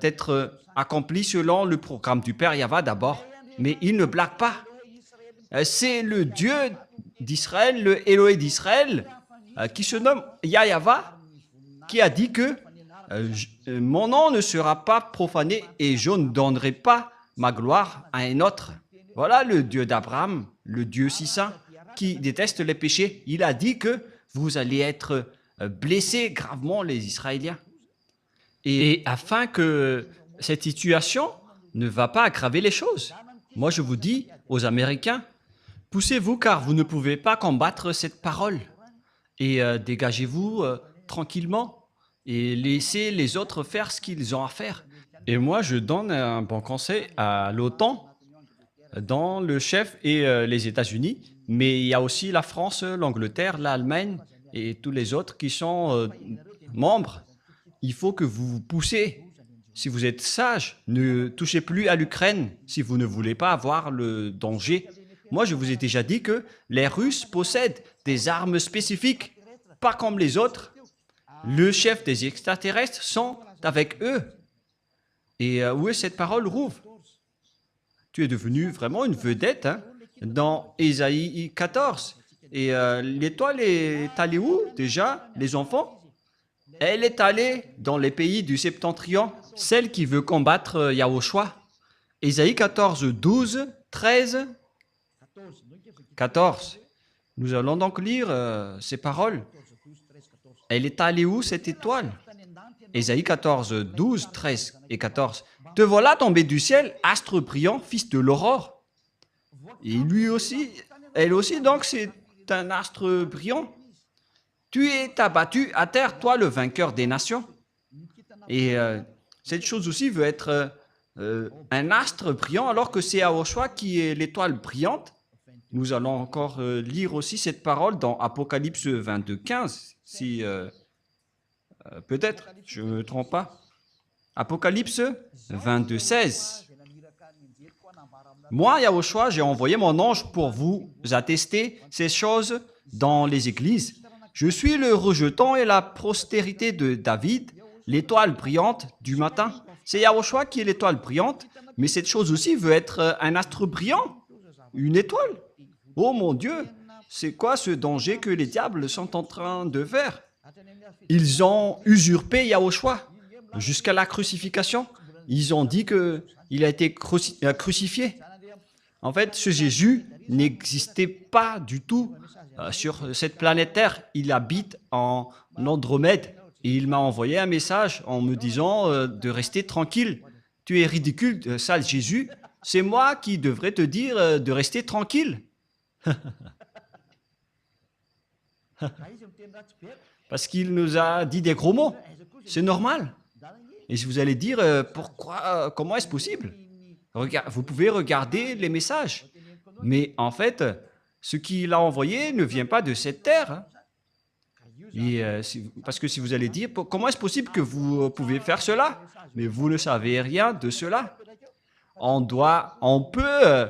Speaker 1: être accomplie selon le programme du Père Yahva d'abord. Mais il ne blague pas. C'est le Dieu d'Israël, le Élohé d'Israël, qui se nomme Yahva, qui a dit que mon nom ne sera pas profané et je ne donnerai pas ma gloire à un autre. Voilà le Dieu d'Abraham, le Dieu si saint, qui déteste les péchés. Il a dit que vous allez être blessés gravement, les Israéliens. Et afin que cette situation ne va pas aggraver les choses, moi je vous dis aux Américains, poussez-vous car vous ne pouvez pas combattre cette parole. Et dégagez-vous tranquillement et laissez les autres faire ce qu'ils ont à faire. Et moi, je donne un bon conseil à l'OTAN, dans le chef et les États-Unis, mais il y a aussi la France, l'Angleterre, l'Allemagne et tous les autres qui sont membres. Il faut que vous vous poussez. Si vous êtes sage, ne touchez plus à l'Ukraine si vous ne voulez pas avoir le danger. Moi, je vous ai déjà dit que les Russes possèdent des armes spécifiques, pas comme les autres. Le chef des extraterrestres sont avec eux. Et où est cette parole, Rouv? Tu es devenu vraiment une vedette hein, dans Ésaïe 14. Et l'étoile est allée où déjà, les enfants? Elle est allée dans les pays du Septentrion, celle qui veut combattre Yahushua. Ésaïe 14, 12, 13, 14. Nous allons donc lire ces paroles. Elle est allée où cette étoile? Ésaïe 14, 12, 13 et 14. Te voilà tombé du ciel, astre brillant, fils de l'aurore. Et lui aussi, elle aussi, donc c'est un astre brillant. Tu es abattu à terre, toi le vainqueur des nations. Et cette chose aussi veut être un astre brillant, alors que c'est Yahushua qui est l'étoile brillante. Nous allons encore lire aussi cette parole dans Apocalypse 22, 15, si peut-être, je ne me trompe pas. Apocalypse 22, 16. Moi, Yahushua, j'ai envoyé mon ange pour vous attester ces choses dans les églises. Je suis le rejeton et la postérité de David, l'étoile brillante du matin. C'est Yahushua qui est l'étoile brillante, mais cette chose aussi veut être un astre brillant, une étoile. Oh mon Dieu, c'est quoi ce danger que les diables sont en train de faire? Ils ont usurpé Yahushua jusqu'à la crucifixion. Ils ont dit qu'il a été crucifié. En fait, ce Jésus n'existait pas du tout sur cette planète Terre. Il habite en Andromède. Et il m'a envoyé un message en me disant de rester tranquille. Tu es ridicule, sale Jésus. C'est moi qui devrais te dire de rester tranquille. Parce qu'il nous a dit des gros mots. C'est normal. Et si vous allez dire, pourquoi, comment est-ce possible? Vous pouvez regarder les messages. Mais en fait, ce qu'il a envoyé ne vient pas de cette terre. Hein. Et, parce que si vous allez dire, comment est-ce possible que vous pouvez faire cela? Mais vous ne savez rien de cela. On peut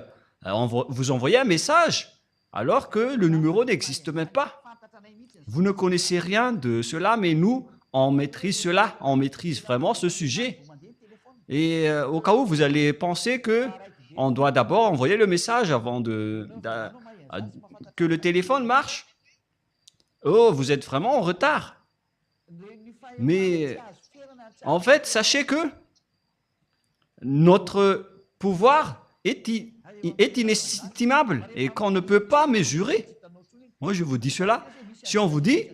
Speaker 1: vous envoyer un message alors que le numéro n'existe même pas. Vous ne connaissez rien de cela, mais nous, on maîtrise cela, on maîtrise vraiment ce sujet. Et au cas où vous allez penser que on doit d'abord envoyer le message avant que le téléphone marche. Oh, vous êtes vraiment en retard. Mais en fait, sachez que notre pouvoir est inestimable et qu'on ne peut pas mesurer. Moi, je vous dis cela. Si on vous dit,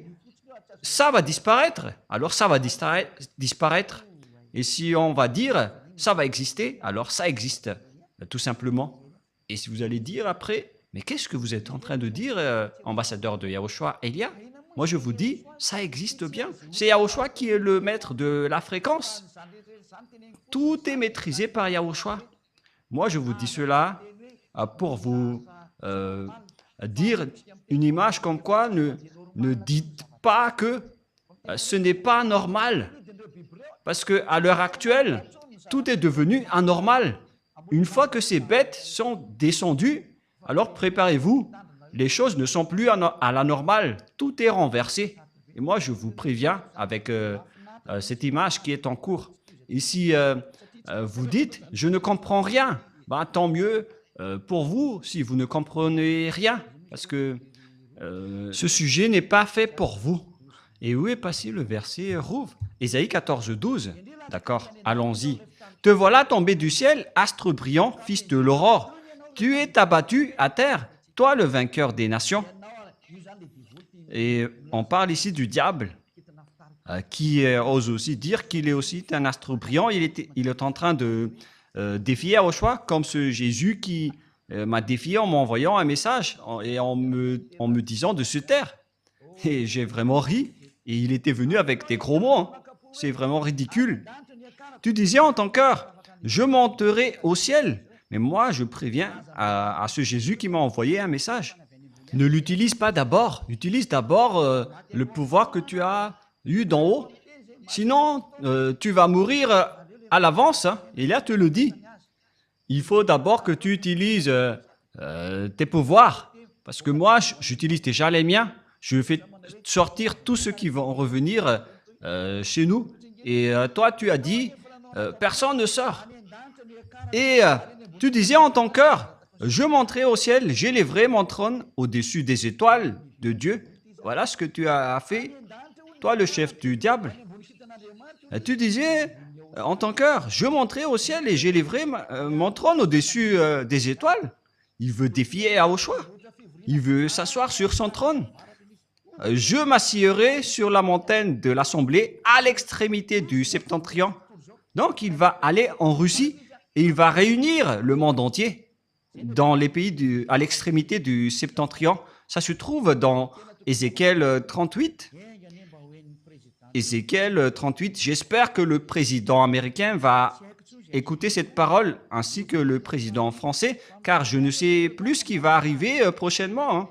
Speaker 1: ça va disparaître, alors ça va disparaître. Et si on va dire, ça va exister, alors ça existe, tout simplement. Et si vous allez dire après, mais qu'est-ce que vous êtes en train de dire, ambassadeur de Yahushua, Elia? Moi, je vous dis, ça existe bien. C'est Yahushua qui est le maître de la fréquence. Tout est maîtrisé par Yahushua. Moi, je vous dis cela pour vous dire une image comme quoi ne dites pas que ce n'est pas normal. Parce qu'à l'heure actuelle, tout est devenu anormal. Une fois que ces bêtes sont descendues, alors préparez-vous. Les choses ne sont plus à la normale. Tout est renversé. Et moi, je vous préviens avec cette image qui est en cours. Et si vous dites, je ne comprends rien, ben, tant mieux pour vous si vous ne comprenez rien. Parce que ce sujet n'est pas fait pour vous. Et où est passé le verset Rouve? Ésaïe 14, 12. D'accord, allons-y. Te voilà tombé du ciel, astre brillant, fils de l'aurore. Tu es abattu à terre, toi le vainqueur des nations. Et on parle ici du diable, qui ose aussi dire qu'il est aussi un astre brillant. Il est en train de défier Yahushua, comme ce Jésus qui m'a défié en m'envoyant un message et en me disant de se taire. Et j'ai vraiment ri. Et il était venu avec des gros mots. Hein. C'est vraiment ridicule. Tu disais en ton cœur, je monterai au ciel. Mais moi, je préviens à ce Jésus qui m'a envoyé un message. Ne l'utilise pas d'abord. Utilise d'abord le pouvoir que tu as eu d'en haut. Sinon, tu vas mourir à l'avance. Hein. Et là, te le dit. Il faut d'abord que tu utilises tes pouvoirs. Parce que moi, j'utilise déjà les miens. Je fais sortir tous ceux qui vont revenir chez nous. Et toi, tu as dit, personne ne sort. Et Tu disais en ton cœur, je monterai au ciel, j'élèverai mon trône au-dessus des étoiles de Dieu. Voilà ce que tu as fait, toi le chef du diable. Tu disais en ton cœur, je monterai au ciel et j'élèverai mon trône au-dessus des étoiles. Il veut défier Yahushua. Il veut s'asseoir sur son trône. Je m'assierai sur la montagne de l'Assemblée à l'extrémité du septentrion. Donc, il va aller en Russie et il va réunir le monde entier dans les pays à l'extrémité du septentrion. Ça se trouve dans Ézéchiel 38. Ézéchiel 38, j'espère que le président américain va écouter cette parole, ainsi que le président français, car je ne sais plus ce qui va arriver prochainement. Hein.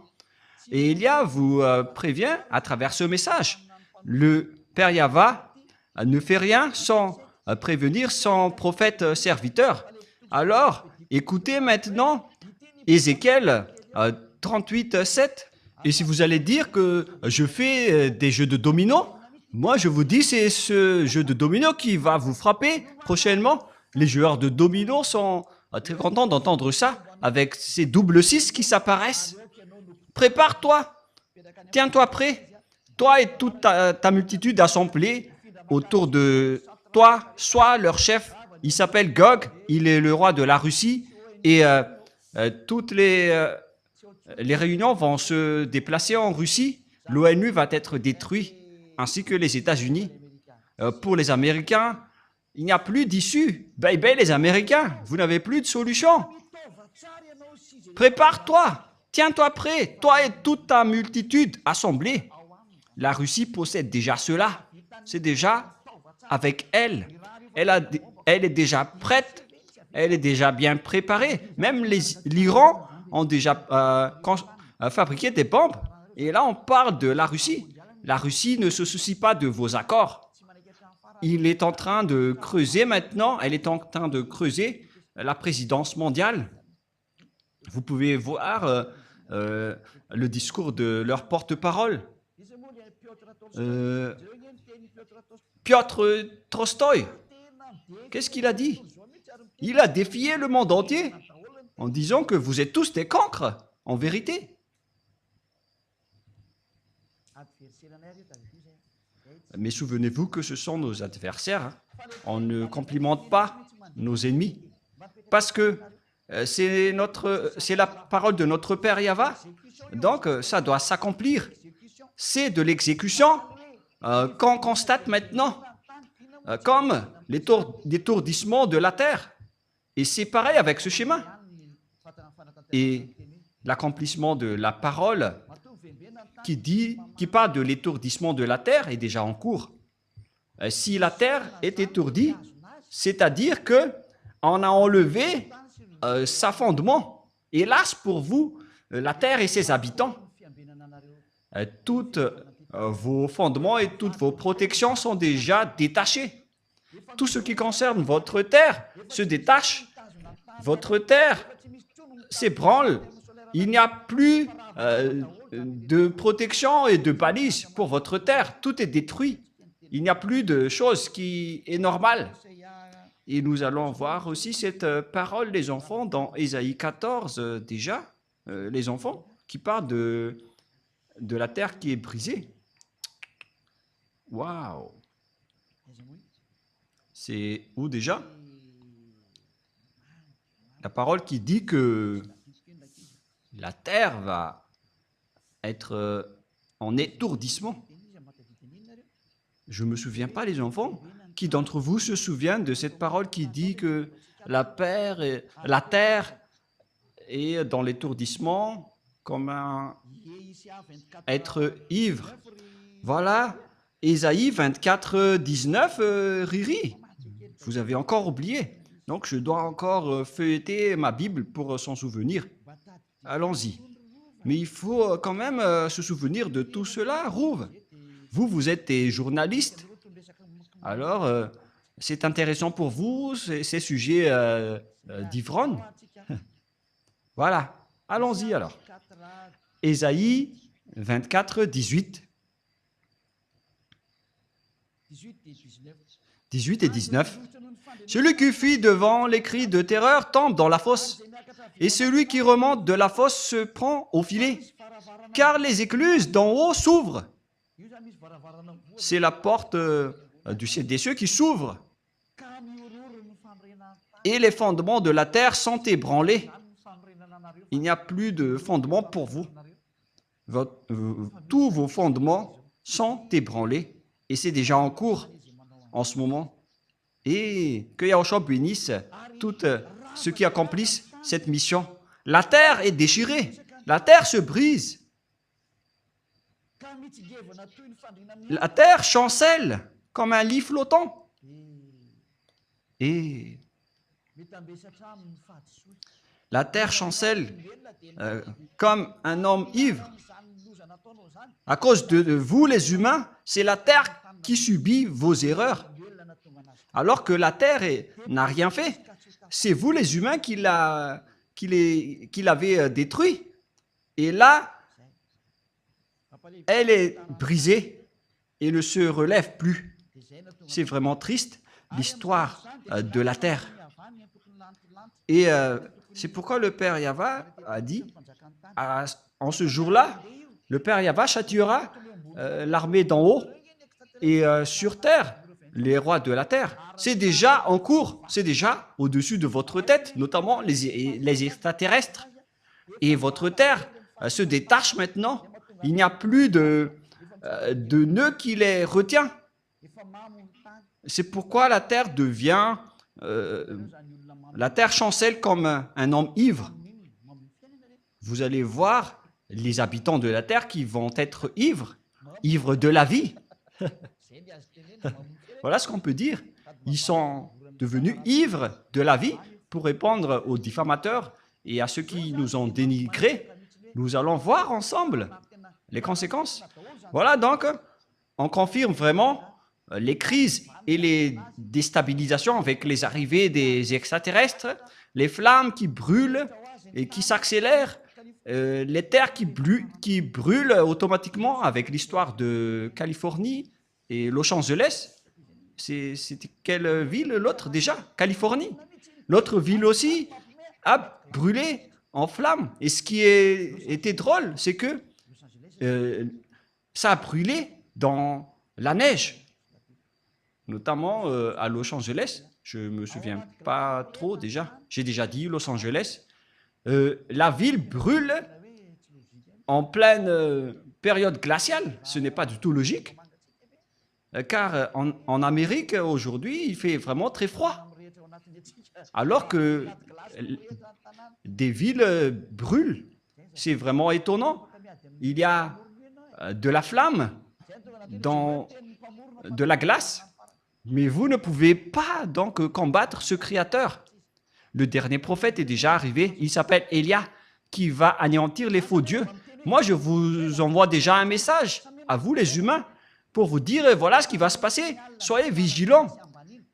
Speaker 1: Et Elia vous prévient à travers ce message. Le Père Yahva ne fait rien sans prévenir son prophète serviteur. Alors, écoutez maintenant Ézéchiel 38, 7. Et si vous allez dire que je fais des jeux de dominos, moi je vous dis c'est ce jeu de dominos qui va vous frapper prochainement. Les joueurs de dominos sont très contents d'entendre ça avec ces double 6 qui s'apparaissent. Prépare-toi, tiens-toi prêt, toi et toute ta multitude assemblée autour de toi, sois leur chef. Il s'appelle Gog, il est le roi de la Russie et toutes les réunions vont se déplacer en Russie. L'ONU va être détruit, ainsi que les États-Unis. Pour les Américains, il n'y a plus d'issue. Bye bye les Américains, vous n'avez plus de solution. Prépare-toi. Tiens-toi prêt, toi et toute ta multitude assemblée. La Russie possède déjà cela. C'est déjà avec elle. Elle est déjà prête. Elle est déjà bien préparée. Même l'Iran ont déjà fabriqué des bombes. Et là, on parle de la Russie. La Russie ne se soucie pas de vos accords. Il est en train de creuser maintenant. Elle est en train de creuser la présidence mondiale. Vous pouvez voir le discours de leur porte-parole. Piotr Tolstoï. Qu'est-ce qu'il a dit? Il a défié le monde entier en disant que vous êtes tous des cancres, en vérité. Mais souvenez-vous que ce sont nos adversaires. Hein. On ne complimente pas nos ennemis. Parce que c'est la parole de notre Père Yahva. Donc, ça doit s'accomplir. C'est de l'exécution qu'on constate maintenant, comme l'étourdissement de la terre. Et c'est pareil avec ce schéma. Et l'accomplissement de la parole qui parle de l'étourdissement de la terre est déjà en cours. Si la terre est étourdie, c'est-à-dire qu'on a enlevé sa fondement. Hélas pour vous, la terre et ses habitants, toutes vos fondements et toutes vos protections sont déjà détachées. Tout ce qui concerne votre terre se détache. Votre terre s'ébranle. Il n'y a plus de protection et de balises pour votre terre. Tout est détruit. Il n'y a plus de chose qui est normale. Et nous allons voir aussi cette parole des enfants dans Ésaïe 14 déjà, les enfants qui parlent de la terre qui est brisée. Waouh! C'est où déjà? La parole qui dit que la terre va être en étourdissement. Je ne me souviens pas, les enfants. Qui d'entre vous se souvient de cette parole qui dit que la terre est dans l'étourdissement comme un être ivre? Voilà, Ésaïe 24, 19, Riri. Vous avez encore oublié. Donc, je dois encore feuilleter ma Bible pour s'en souvenir. Allons-y. Mais il faut quand même se souvenir de tout cela, Rouve. Vous êtes des journalistes. Alors, c'est intéressant pour vous, ces sujets d'ivrogne. Voilà. Allons-y alors. Ésaïe 24, 18. 18 et 19. Celui qui fuit devant les cris de terreur tombe dans la fosse. Et celui qui remonte de la fosse se prend au filet. Car les écluses d'en haut s'ouvrent. C'est la porte du ciel des cieux qui s'ouvre. Et les fondements de la terre sont ébranlés. Il n'y a plus de fondements pour vous. Tous vos fondements sont ébranlés. Et c'est déjà en cours en ce moment. Et que Yahushua bénisse tous ceux qui accomplissent cette mission. La terre est déchirée. La terre se brise. La terre chancelle comme un lit flottant. Et la terre chancelle comme un homme ivre. À cause de vous, les humains, c'est la terre qui subit vos erreurs. Alors que la terre n'a rien fait. C'est vous, les humains, qui l'avez détruit. Et là, elle est brisée et ne se relève plus. C'est vraiment triste, l'histoire de la terre. Et c'est pourquoi le Père Yahva a dit, en ce jour-là, le Père Yahva châtiera l'armée d'en haut et sur terre, les rois de la terre. C'est déjà en cours, c'est déjà au-dessus de votre tête, notamment les extraterrestres. Et votre terre se détache maintenant. Il n'y a plus de nœud qui les retient. C'est pourquoi la terre devient... la terre chancelle comme un homme ivre. Vous allez voir les habitants de la terre qui vont être ivres de la vie. Voilà ce qu'on peut dire. Ils sont devenus ivres de la vie pour répondre aux diffamateurs et à ceux qui nous ont dénigrés. Nous allons voir ensemble les conséquences. Voilà donc, on confirme vraiment les crises et les déstabilisations avec les arrivées des extraterrestres, les flammes qui brûlent et qui s'accélèrent, les terres qui brûlent automatiquement avec l'histoire de Californie et Los Angeles. C'était quelle ville l'autre déjà? Californie. L'autre ville aussi a brûlé en flammes. Et ce qui était drôle, c'est que ça a brûlé dans la neige. Notamment à Los Angeles. Je ne me souviens pas trop déjà. J'ai déjà dit Los Angeles. La ville brûle en pleine période glaciale. Ce n'est pas du tout logique. Car en Amérique, aujourd'hui, il fait vraiment très froid. Alors que des villes brûlent. C'est vraiment étonnant. Il y a de la flamme dans de la glace. Mais vous ne pouvez pas donc combattre ce Créateur. Le dernier prophète est déjà arrivé. Il s'appelle Élia, qui va anéantir les faux dieux. Moi, je vous envoie déjà un message à vous, les humains, pour vous dire, voilà ce qui va se passer. Soyez vigilants.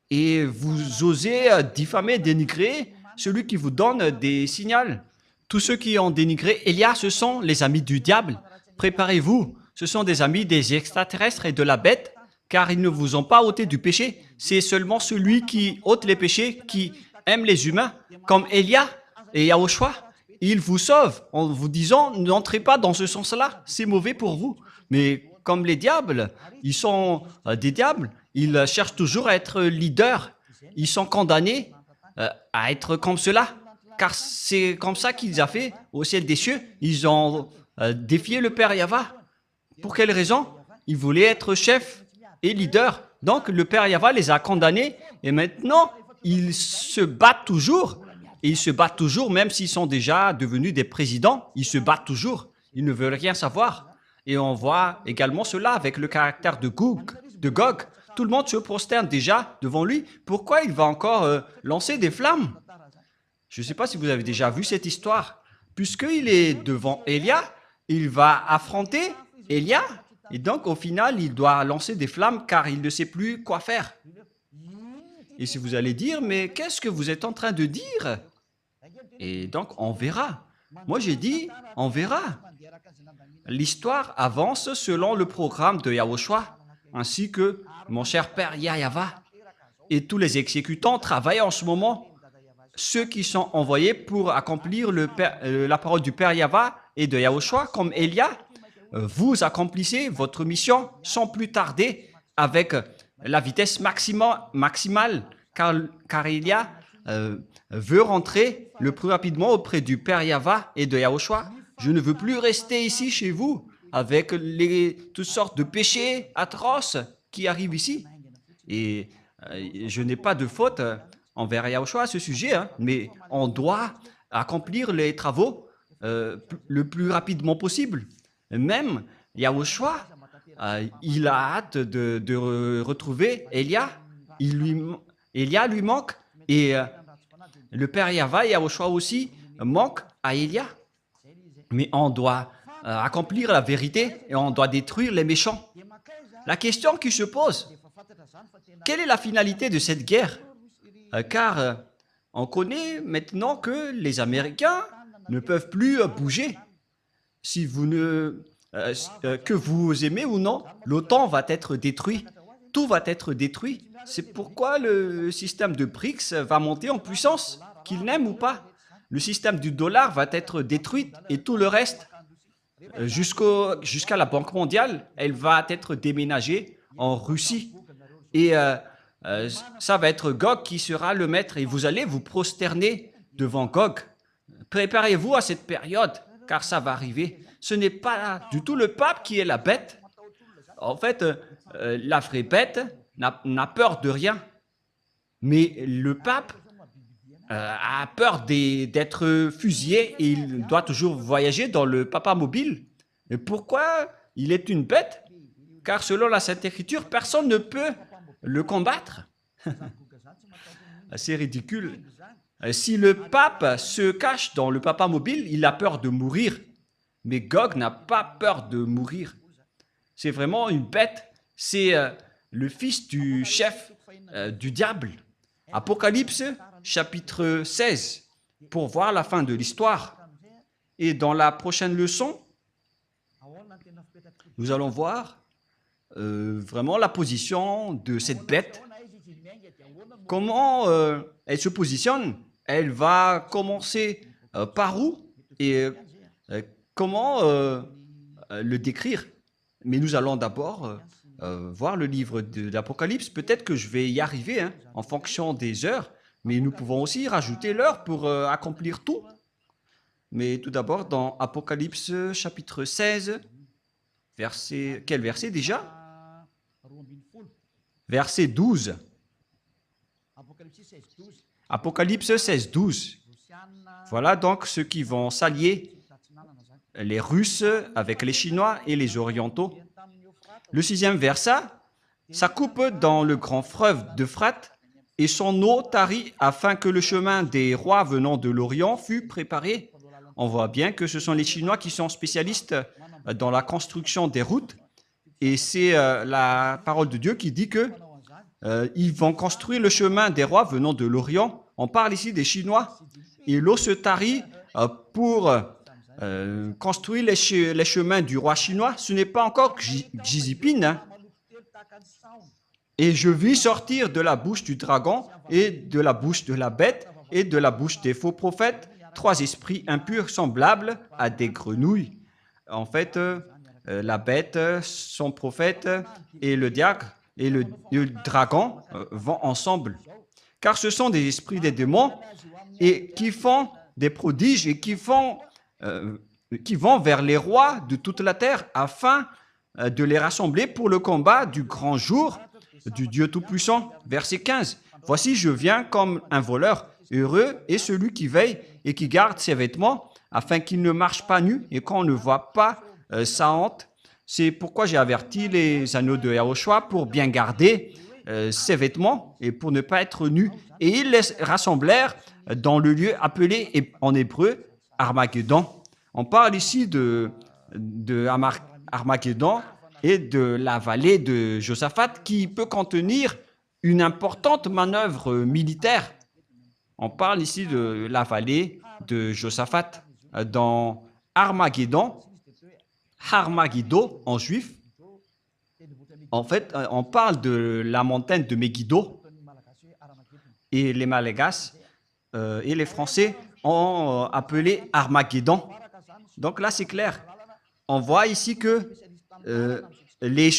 Speaker 1: Et vous osez diffamer, dénigrer celui qui vous donne des signaux. Tous ceux qui ont dénigré Élia, ce sont les amis du diable. Préparez-vous. Ce sont des amis des extraterrestres et de la bête, car ils ne vous ont pas ôté du péché. C'est seulement celui qui ôte les péchés, qui aime les humains, comme Élia et Yahushua. Il vous sauve en vous disant, n'entrez pas dans ce sens-là, c'est mauvais pour vous. Mais comme les diables, ils sont des diables, ils cherchent toujours à être leaders. Ils sont condamnés à être comme cela, car c'est comme ça qu'ils ont fait au ciel des cieux. Ils ont défié le Père Yahva. Pour quelle raison? Ils voulaient être chefs et leaders. Donc le Père Yahva les a condamnés et maintenant ils se battent toujours. Et ils se battent toujours, même s'ils sont déjà devenus des présidents, ils se battent toujours. Ils ne veulent rien savoir. Et on voit également cela avec le caractère de Gog. Tout le monde se prosterne déjà devant lui. Pourquoi il va encore lancer des flammes? Je ne sais pas si vous avez déjà vu cette histoire. Puisqu'il est devant Élia, il va affronter Élia. Et donc, au final, il doit lancer des flammes car il ne sait plus quoi faire. Et si vous allez dire, mais qu'est-ce que vous êtes en train de dire? Et donc, on verra. Moi, j'ai dit, on verra. L'histoire avance selon le programme de Yahushua, ainsi que mon cher Père Yahva. et tous les exécutants travaillent en ce moment. Ceux qui sont envoyés pour accomplir la parole du Père Yahva et de Yahushua, comme Elia, vous accomplissez votre mission sans plus tarder avec la vitesse maximale, car Elia veut rentrer le plus rapidement auprès du Père Yahva et de Yahushua. Je ne veux plus rester ici chez vous avec toutes sortes de péchés atroces qui arrivent ici. Et je n'ai pas de faute envers Yahushua à ce sujet, hein, mais on doit accomplir les travaux le plus rapidement possible. Même Yahushua, il a hâte de retrouver Elia. Elia lui manque et le Père Yahva et Yahushua aussi manquent à Elia. Mais on doit accomplir la vérité et on doit détruire les méchants. La question qui se pose, quelle est la finalité de cette guerre? Car on connaît maintenant que les Américains ne peuvent plus bouger. Si vous que vous aimez ou non, l'OTAN va être détruit. Tout va être détruit. C'est pourquoi le système de BRICS va monter en puissance, qu'il n'aime ou pas. Le système du dollar va être détruit et tout le reste, jusqu'à la Banque mondiale, elle va être déménagée en Russie. Et ça va être Gog qui sera le maître et vous allez vous prosterner devant Gog. Préparez-vous à cette période, car ça va arriver. Ce n'est pas du tout le pape qui est la bête. En fait, la vraie bête n'a peur de rien. Mais le pape a peur d'être fusillé et il doit toujours voyager dans le papamobile. Et pourquoi il est une bête? Car selon la Sainte Écriture, personne ne peut le combattre. C'est ridicule. Si le pape se cache dans le papamobile, il a peur de mourir. Mais Gog n'a pas peur de mourir. C'est vraiment une bête. C'est le fils du chef du diable. Apocalypse, chapitre 16, pour voir la fin de l'histoire. Et dans la prochaine leçon, nous allons voir vraiment la position de cette bête. Comment elle se positionne? Elle va commencer par où et comment le décrire? Mais nous allons d'abord voir le livre de l'Apocalypse. Peut-être que je vais y arriver hein, en fonction des heures, mais nous pouvons aussi rajouter l'heure pour accomplir tout. Mais tout d'abord, dans Apocalypse chapitre 16, quel verset déjà? Verset 12. Apocalypse 16, 12. Voilà donc ceux qui vont s'allier, les Russes avec les Chinois et les Orientaux. Le 6e verset, ça coupe dans le grand fleuve d'Euphrate et son eau tarit afin que le chemin des rois venant de l'Orient fût préparé. On voit bien que ce sont les Chinois qui sont spécialistes dans la construction des routes et c'est la parole de Dieu qui dit que ils vont construire le chemin des rois venant de l'Orient. On parle ici des Chinois et l'eau se tarit pour construire les chemins du roi chinois. Ce n'est pas encore Xi Jinping. Hein. Et je vis sortir de la bouche du dragon et de la bouche de la bête et de la bouche des faux prophètes 3 esprits impurs semblables à des grenouilles. En fait, la bête, son prophète et le diable et le dragon vont ensemble. Car ce sont des esprits des démons et qui font des prodiges et qui vont vers les rois de toute la terre afin de les rassembler pour le combat du grand jour du Dieu Tout-Puissant. Verset 15. Voici, je viens comme un voleur. Heureux est celui qui veille et qui garde ses vêtements afin qu'il ne marche pas nu et qu'on ne voit pas sa honte. C'est pourquoi j'ai averti les anneaux de Yahushua pour bien garder ses vêtements et pour ne pas être nus. Et ils les rassemblèrent dans le lieu appelé en hébreu Armageddon. On parle ici de Armageddon et de la vallée de Josaphat qui peut contenir une importante manœuvre militaire. On parle ici de la vallée de Josaphat dans Armageddon. Armageddon en juif. En fait, on parle de la montagne de Megiddo. et les Malagasy et les Français ont appelé Armageddon. Donc là, c'est clair. On voit ici que les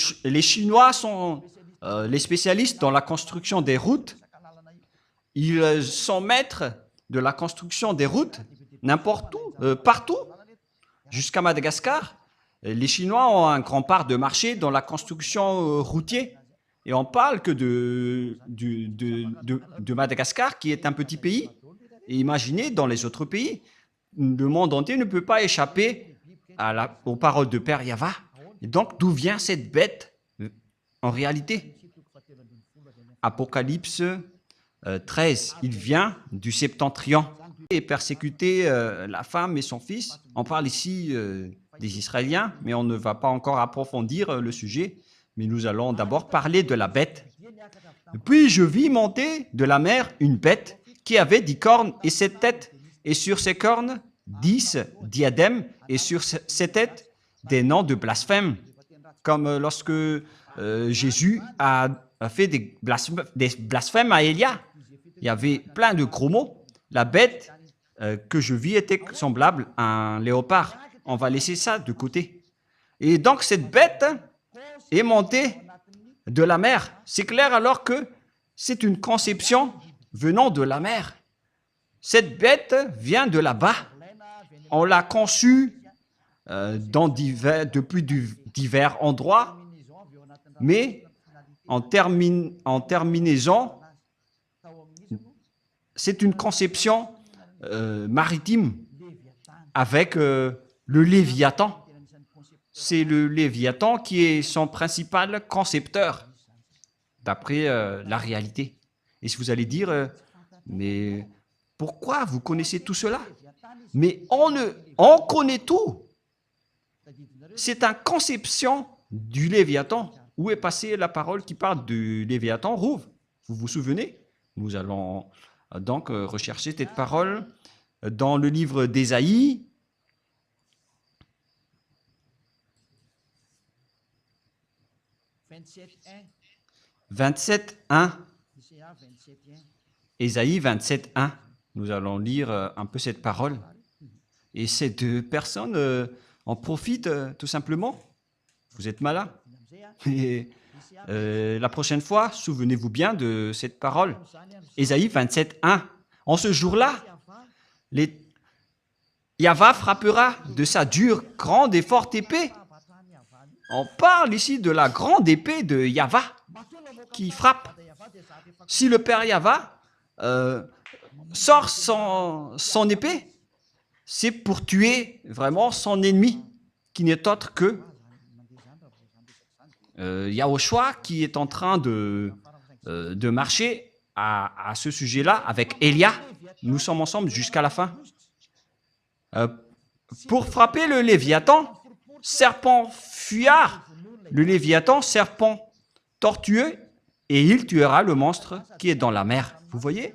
Speaker 1: Chinois sont les spécialistes dans la construction des routes. Ils sont maîtres de la construction des routes n'importe où, partout, jusqu'à Madagascar. Les Chinois ont un grand part de marché dans la construction routière. Et on parle que de Madagascar, qui est un petit pays. Et imaginez, dans les autres pays, le monde entier ne peut pas échapper aux paroles de Père Yava. Et donc, d'où vient cette bête en réalité? Apocalypse 13, il vient du septentrion. Et persécuter la femme et son fils. On parle ici des Israéliens, mais on ne va pas encore approfondir le sujet. Mais nous allons d'abord parler de la bête. Puis je vis monter de la mer une bête qui avait 10 cornes et 7 têtes, et sur ses cornes 10 diadèmes, et sur ses têtes des noms de blasphème, comme lorsque Jésus a fait des blasphèmes à Élia. Il y avait plein de gros mots. La bête que je vis était semblable à un léopard. On va laisser ça de côté. Et donc cette bête est montée de la mer. C'est clair alors que c'est une conception venant de la mer. Cette bête vient de là-bas. On l'a conçue depuis divers endroits, mais en terminaison, c'est une conception maritime avec le Léviathan. C'est le Léviathan qui est son principal concepteur, d'après la réalité. Et si vous allez dire, mais pourquoi vous connaissez tout cela? Mais on connaît tout. C'est une conception du Léviathan. Où est passée la parole qui parle du Léviathan? Rouve, vous vous souvenez? Nous allons donc rechercher cette parole dans le livre d'Ésaïe. 27.1. Ésaïe 27.1. Nous allons lire un peu cette parole. Et ces deux personnes en profitent tout simplement. Vous êtes malin. Et la prochaine fois, souvenez-vous bien de cette parole. Ésaïe 27.1. En ce jour-là, Yahva frappera de sa dure, grande et forte épée. On parle ici de la grande épée de Yahva qui frappe. Si le Père Yahva sort son épée, c'est pour tuer vraiment son ennemi, qui n'est autre que Yahushua, qui est en train de marcher à ce sujet-là avec Élia. Nous sommes ensemble jusqu'à la fin. Pour frapper le Léviathan, serpent fuyard, le Léviathan, serpent tortueux, et il tuera le monstre qui est dans la mer. Vous voyez?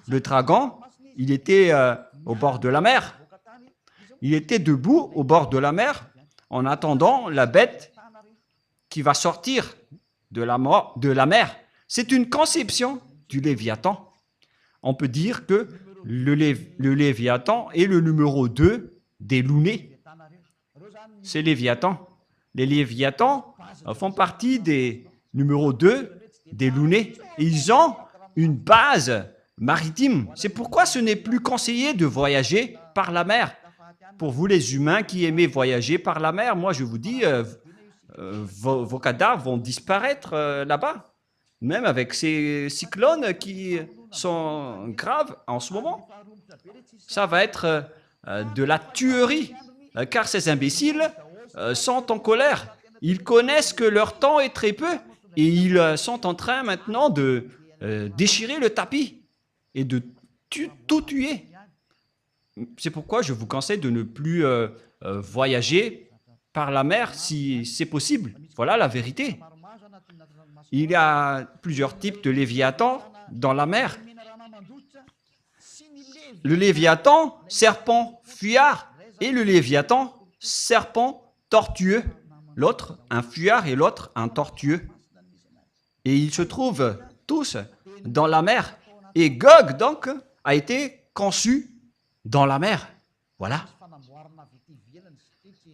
Speaker 1: Le dragon, il était au bord de la mer. Il était debout au bord de la mer en attendant la bête qui va sortir de la mer. C'est une conception du Léviathan. On peut dire que le Léviathan est le numéro 2 des Lounés. C'est Léviathan. Les Léviathans font partie des numéros 2 des Lounés. Ils ont une base maritime. C'est pourquoi ce n'est plus conseillé de voyager par la mer. Pour vous les humains qui aimez voyager par la mer, moi je vous dis, vos cadavres vont disparaître là-bas. Même avec ces cyclones qui sont graves en ce moment. Ça va être de la tuerie, car ces imbéciles sont en colère. Ils connaissent que leur temps est très peu et ils sont en train maintenant de déchirer le tapis et de tout tuer. C'est pourquoi je vous conseille de ne plus voyager par la mer si c'est possible. Voilà la vérité. Il y a plusieurs types de Léviathan dans la mer. Le Léviathan, serpent fuyard, et le Léviathan, serpent tortueux. L'autre, un fuyard, et l'autre, un tortueux. Et ils se trouvent tous dans la mer. Et Gog, donc, a été conçu dans la mer. Voilà.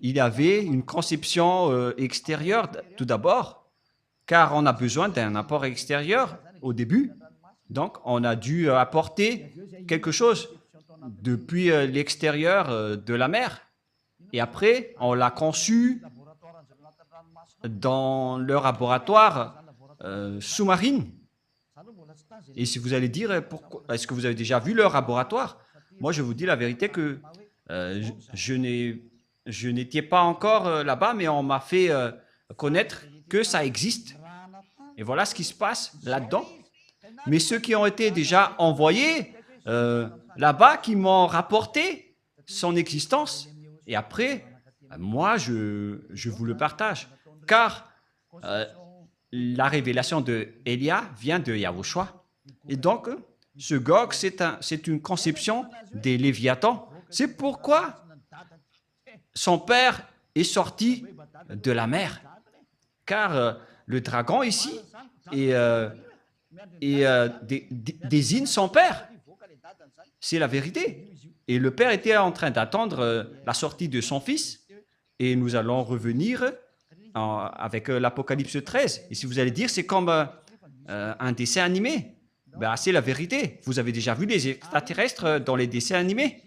Speaker 1: Il avait une conception extérieure tout d'abord, car on a besoin d'un apport extérieur au début. Donc, on a dû apporter quelque chose depuis l'extérieur de la mer. Et après, on l'a conçu dans le laboratoire sous-marin. Et si vous allez dire, est-ce que vous avez déjà vu leur laboratoire? Moi, je vous dis la vérité que je n'étais pas encore là-bas, mais on m'a fait connaître que ça existe. Et voilà ce qui se passe là-dedans. Mais ceux qui ont été déjà envoyés là-bas, qui m'ont rapporté son existence, et après, moi, je vous le partage. Car la révélation de Élia vient de Yahushua. Et donc, ce Gog, c'est une conception des Léviathans. C'est pourquoi son père est sorti de la mer. Car le dragon ici désigne son père. C'est la vérité. Et le père était en train d'attendre la sortie de son fils. Et nous allons revenir avec l'Apocalypse 13. Et si vous allez dire, c'est comme un dessin animé. Ben, c'est la vérité. Vous avez déjà vu les extraterrestres dans les dessins animés?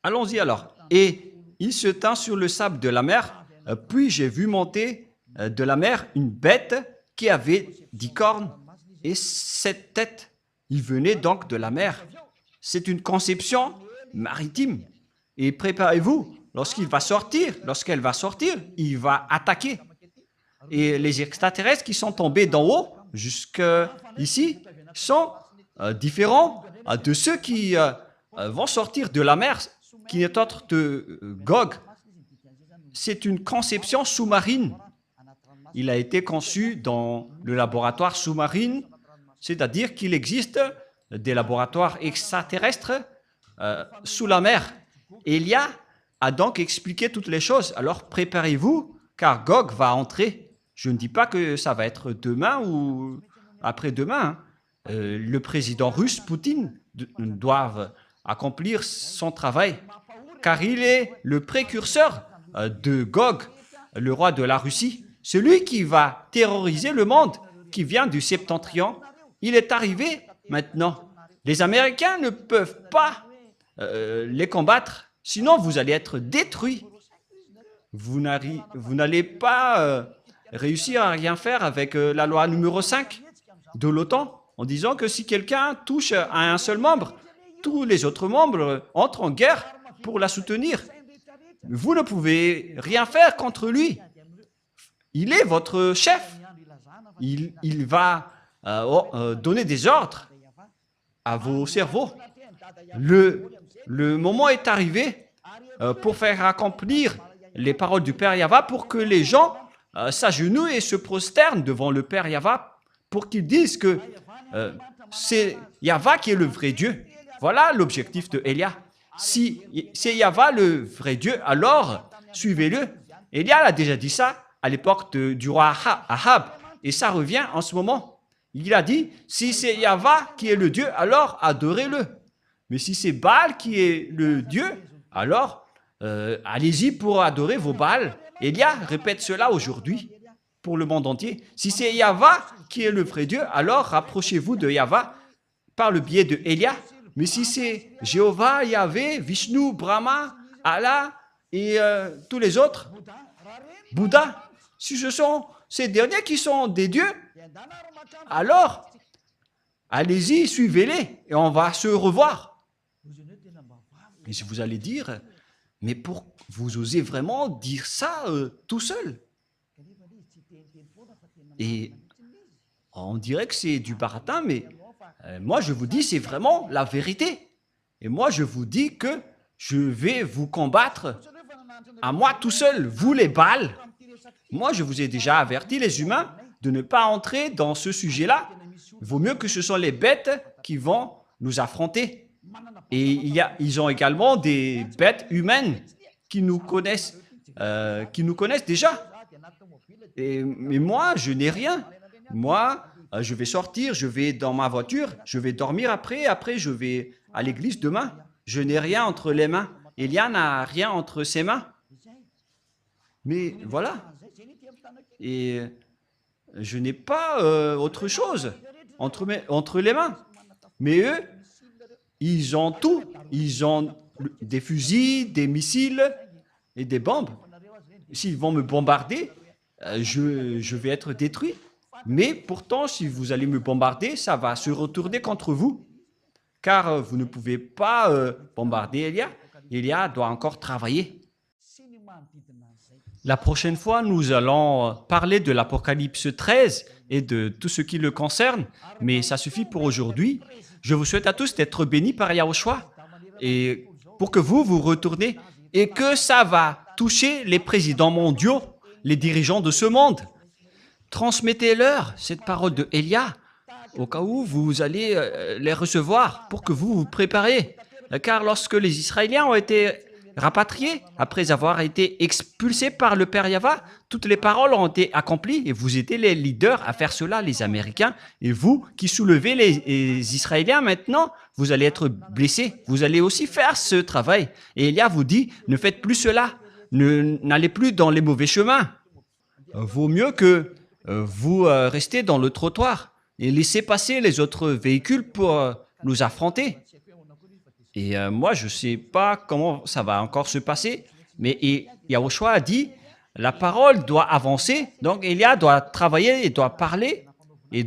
Speaker 1: Allons-y alors. Et il se tint sur le sable de la mer, puis j'ai vu monter de la mer une bête qui avait 10 cornes et 7 têtes. Il venait donc de la mer. C'est une conception maritime. Et préparez-vous, lorsqu'elle va sortir, il va attaquer. Et les extraterrestres qui sont tombés d'en haut jusqu'ici sont différents de ceux qui vont sortir de la mer, qui n'est autre que Gog. C'est une conception sous-marine. Il a été conçu dans le laboratoire sous-marin, c'est-à-dire qu'il existe des laboratoires extraterrestres sous la mer. Élia a donc expliqué toutes les choses. Alors préparez-vous, car Gog va entrer. Je ne dis pas que ça va être demain ou après-demain. Le président russe, Poutine, doit accomplir son travail, car il est le précurseur de Gog, le roi de la Russie, celui qui va terroriser le monde, qui vient du septentrion. Il est arrivé maintenant. Les Américains ne peuvent pas les combattre, sinon vous allez être détruits. Vous n'allez pas réussir à rien faire avec la loi numéro 5 de l'OTAN, en disant que si quelqu'un touche à un seul membre, tous les autres membres entrent en guerre pour la soutenir. Vous ne pouvez rien faire contre lui. Il est votre chef. Il va donner des ordres à vos cerveaux. Le moment est arrivé pour faire accomplir les paroles du Père Yahva, pour que les gens s'agenouillent et se prosternent devant le Père Yahva, pour qu'ils disent que c'est Yahva qui est le vrai Dieu. Voilà l'objectif de Élia. Si c'est Yahva le vrai Dieu, alors suivez-le. Élia a déjà dit ça à l'époque du roi Ahab, et ça revient en ce moment. Il a dit, si c'est Yahva qui est le Dieu, alors adorez-le. Mais si c'est Baal qui est le Dieu, alors allez-y pour adorer vos Baals. Élia répète cela aujourd'hui pour le monde entier. Si c'est Yahva qui est le vrai Dieu, alors rapprochez-vous de Yahva par le biais de Élia. Mais si c'est Jéhovah, Yahvé, Vishnu, Brahma, Allah et tous les autres, Bouddha, si ce sont ces derniers qui sont des dieux, alors allez-y, suivez-les et on va se revoir. Et si vous allez dire, mais vous osez vraiment dire ça tout seul? Et on dirait que c'est du baratin, mais moi je vous dis, c'est vraiment la vérité. Et moi je vous dis que je vais vous combattre à moi tout seul, vous les Baals. Moi je vous ai déjà averti, les humains, de ne pas entrer dans ce sujet-là. Il vaut mieux que ce sont les bêtes qui vont nous affronter. Et ils ont également des bêtes humaines qui nous connaissent déjà. Mais moi, je n'ai rien. Moi, Je vais sortir, je vais dans ma voiture, je vais dormir après je vais à l'église demain. Je n'ai rien entre les mains. Élia n'a rien entre ses mains. Mais voilà. Et je n'ai pas autre chose entre les mains. Mais eux, ils ont tout. Ils ont des fusils, des missiles et des bombes. S'ils vont me bombarder, je vais être détruit. Mais pourtant, si vous allez me bombarder, ça va se retourner contre vous. Car vous ne pouvez pas bombarder Élia. Élia doit encore travailler. La prochaine fois, nous allons parler de l'Apocalypse 13 et de tout ce qui le concerne. Mais ça suffit pour aujourd'hui. Je vous souhaite à tous d'être bénis par Yahushua et pour que vous retournez et que ça va toucher les présidents mondiaux, les dirigeants de ce monde. Transmettez-leur cette parole de Élia au cas où vous allez les recevoir pour que vous vous préparez. Car lorsque les Israéliens ont été rapatriés, après avoir été expulsés par le Père Yahva, toutes les paroles ont été accomplies et vous étiez les leaders à faire cela, les Américains. Et vous qui soulevez les Israéliens maintenant, vous allez être blessés. Vous allez aussi faire ce travail. Et Élia vous dit, ne faites plus cela. N'allez plus dans les mauvais chemins. Vaut mieux que vous restez dans le trottoir et laissez passer les autres véhicules pour nous affronter. Et moi, je ne sais pas comment ça va encore se passer, mais Yahushua a dit, la parole doit avancer, donc Élia doit travailler et doit parler, et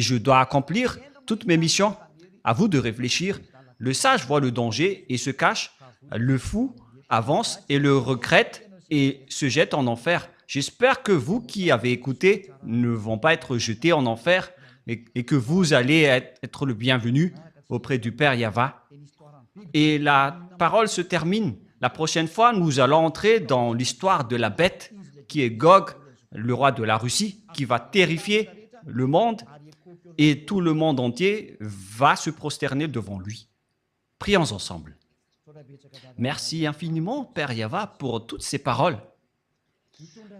Speaker 1: je dois accomplir toutes mes missions. À vous de réfléchir. Le sage voit le danger et se cache, le fou avance et le regrette et se jette en enfer. J'espère que vous qui avez écouté ne vont pas être jetés en enfer et que vous allez être le bienvenu auprès du Père Yahva. Et la parole se termine. La prochaine fois, nous allons entrer dans l'histoire de la bête qui est Gog, le roi de la Russie, qui va terrifier le monde et tout le monde entier va se prosterner devant lui. Prions ensemble. Merci infiniment, Père Yahva, pour toutes ces paroles.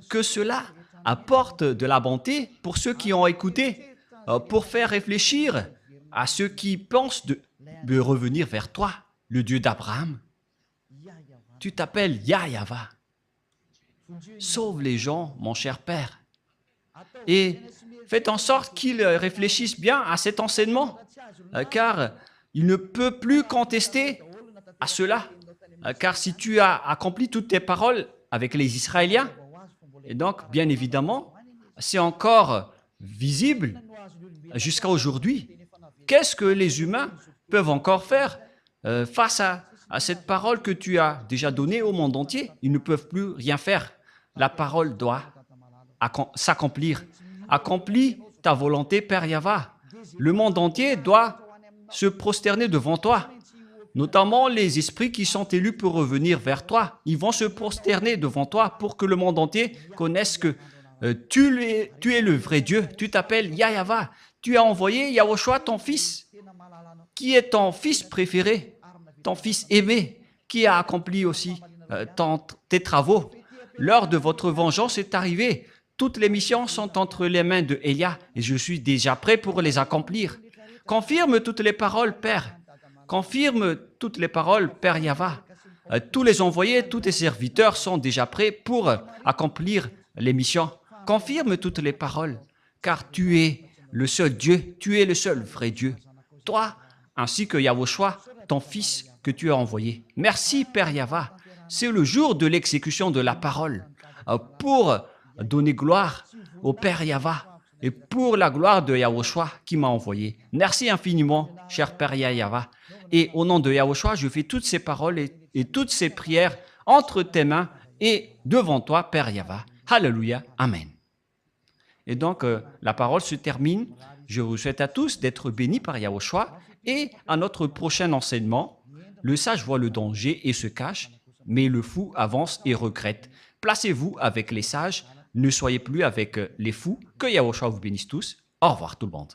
Speaker 1: Que cela apporte de la bonté pour ceux qui ont écouté, pour faire réfléchir à ceux qui pensent de revenir vers toi, le Dieu d'Abraham. Tu t'appelles Yahva. Sauve les gens, mon cher Père. Et faites en sorte qu'ils réfléchissent bien à cet enseignement, car il ne peut plus contester à cela. Car si tu as accompli toutes tes paroles avec les Israéliens, et donc, bien évidemment, c'est encore visible jusqu'à aujourd'hui. Qu'est-ce que les humains peuvent encore faire face à cette parole que tu as déjà donnée au monde entier? Ils ne peuvent plus rien faire. La parole doit s'accomplir. Accomplis ta volonté, Père Yahva. Le monde entier doit se prosterner devant toi. Notamment les esprits qui sont élus pour revenir vers toi. Ils vont se prosterner devant toi pour que le monde entier connaisse que tu es le vrai Dieu. Tu t'appelles Yahva. Tu as envoyé Yahushua, ton fils, qui est ton fils préféré, ton fils aimé, qui a accompli aussi tes travaux. L'heure de votre vengeance est arrivée. Toutes les missions sont entre les mains de Élia et je suis déjà prêt pour les accomplir. Confirme toutes les paroles, Père. Confirme toutes les paroles, Père Yahva. Tous les envoyés, tous tes serviteurs sont déjà prêts pour accomplir les missions. Confirme toutes les paroles, car tu es le seul Dieu, tu es le seul vrai Dieu. Toi, ainsi que Yahushua, ton Fils que tu as envoyé. Merci, Père Yahva. C'est le jour de l'exécution de la parole pour donner gloire au Père Yahva et pour la gloire de Yahushua qui m'a envoyé. Merci infiniment, cher Père Yahva. Et au nom de Yahushua, je fais toutes ces paroles et toutes ces prières entre tes mains et devant toi, Père Yahva. Alléluia. Amen. Et donc, la parole se termine. Je vous souhaite à tous d'être bénis par Yahushua et à notre prochain enseignement, le sage voit le danger et se cache, mais le fou avance et regrette. Placez-vous avec les sages, ne soyez plus avec les fous. Que Yahushua vous bénisse tous. Au revoir tout le monde.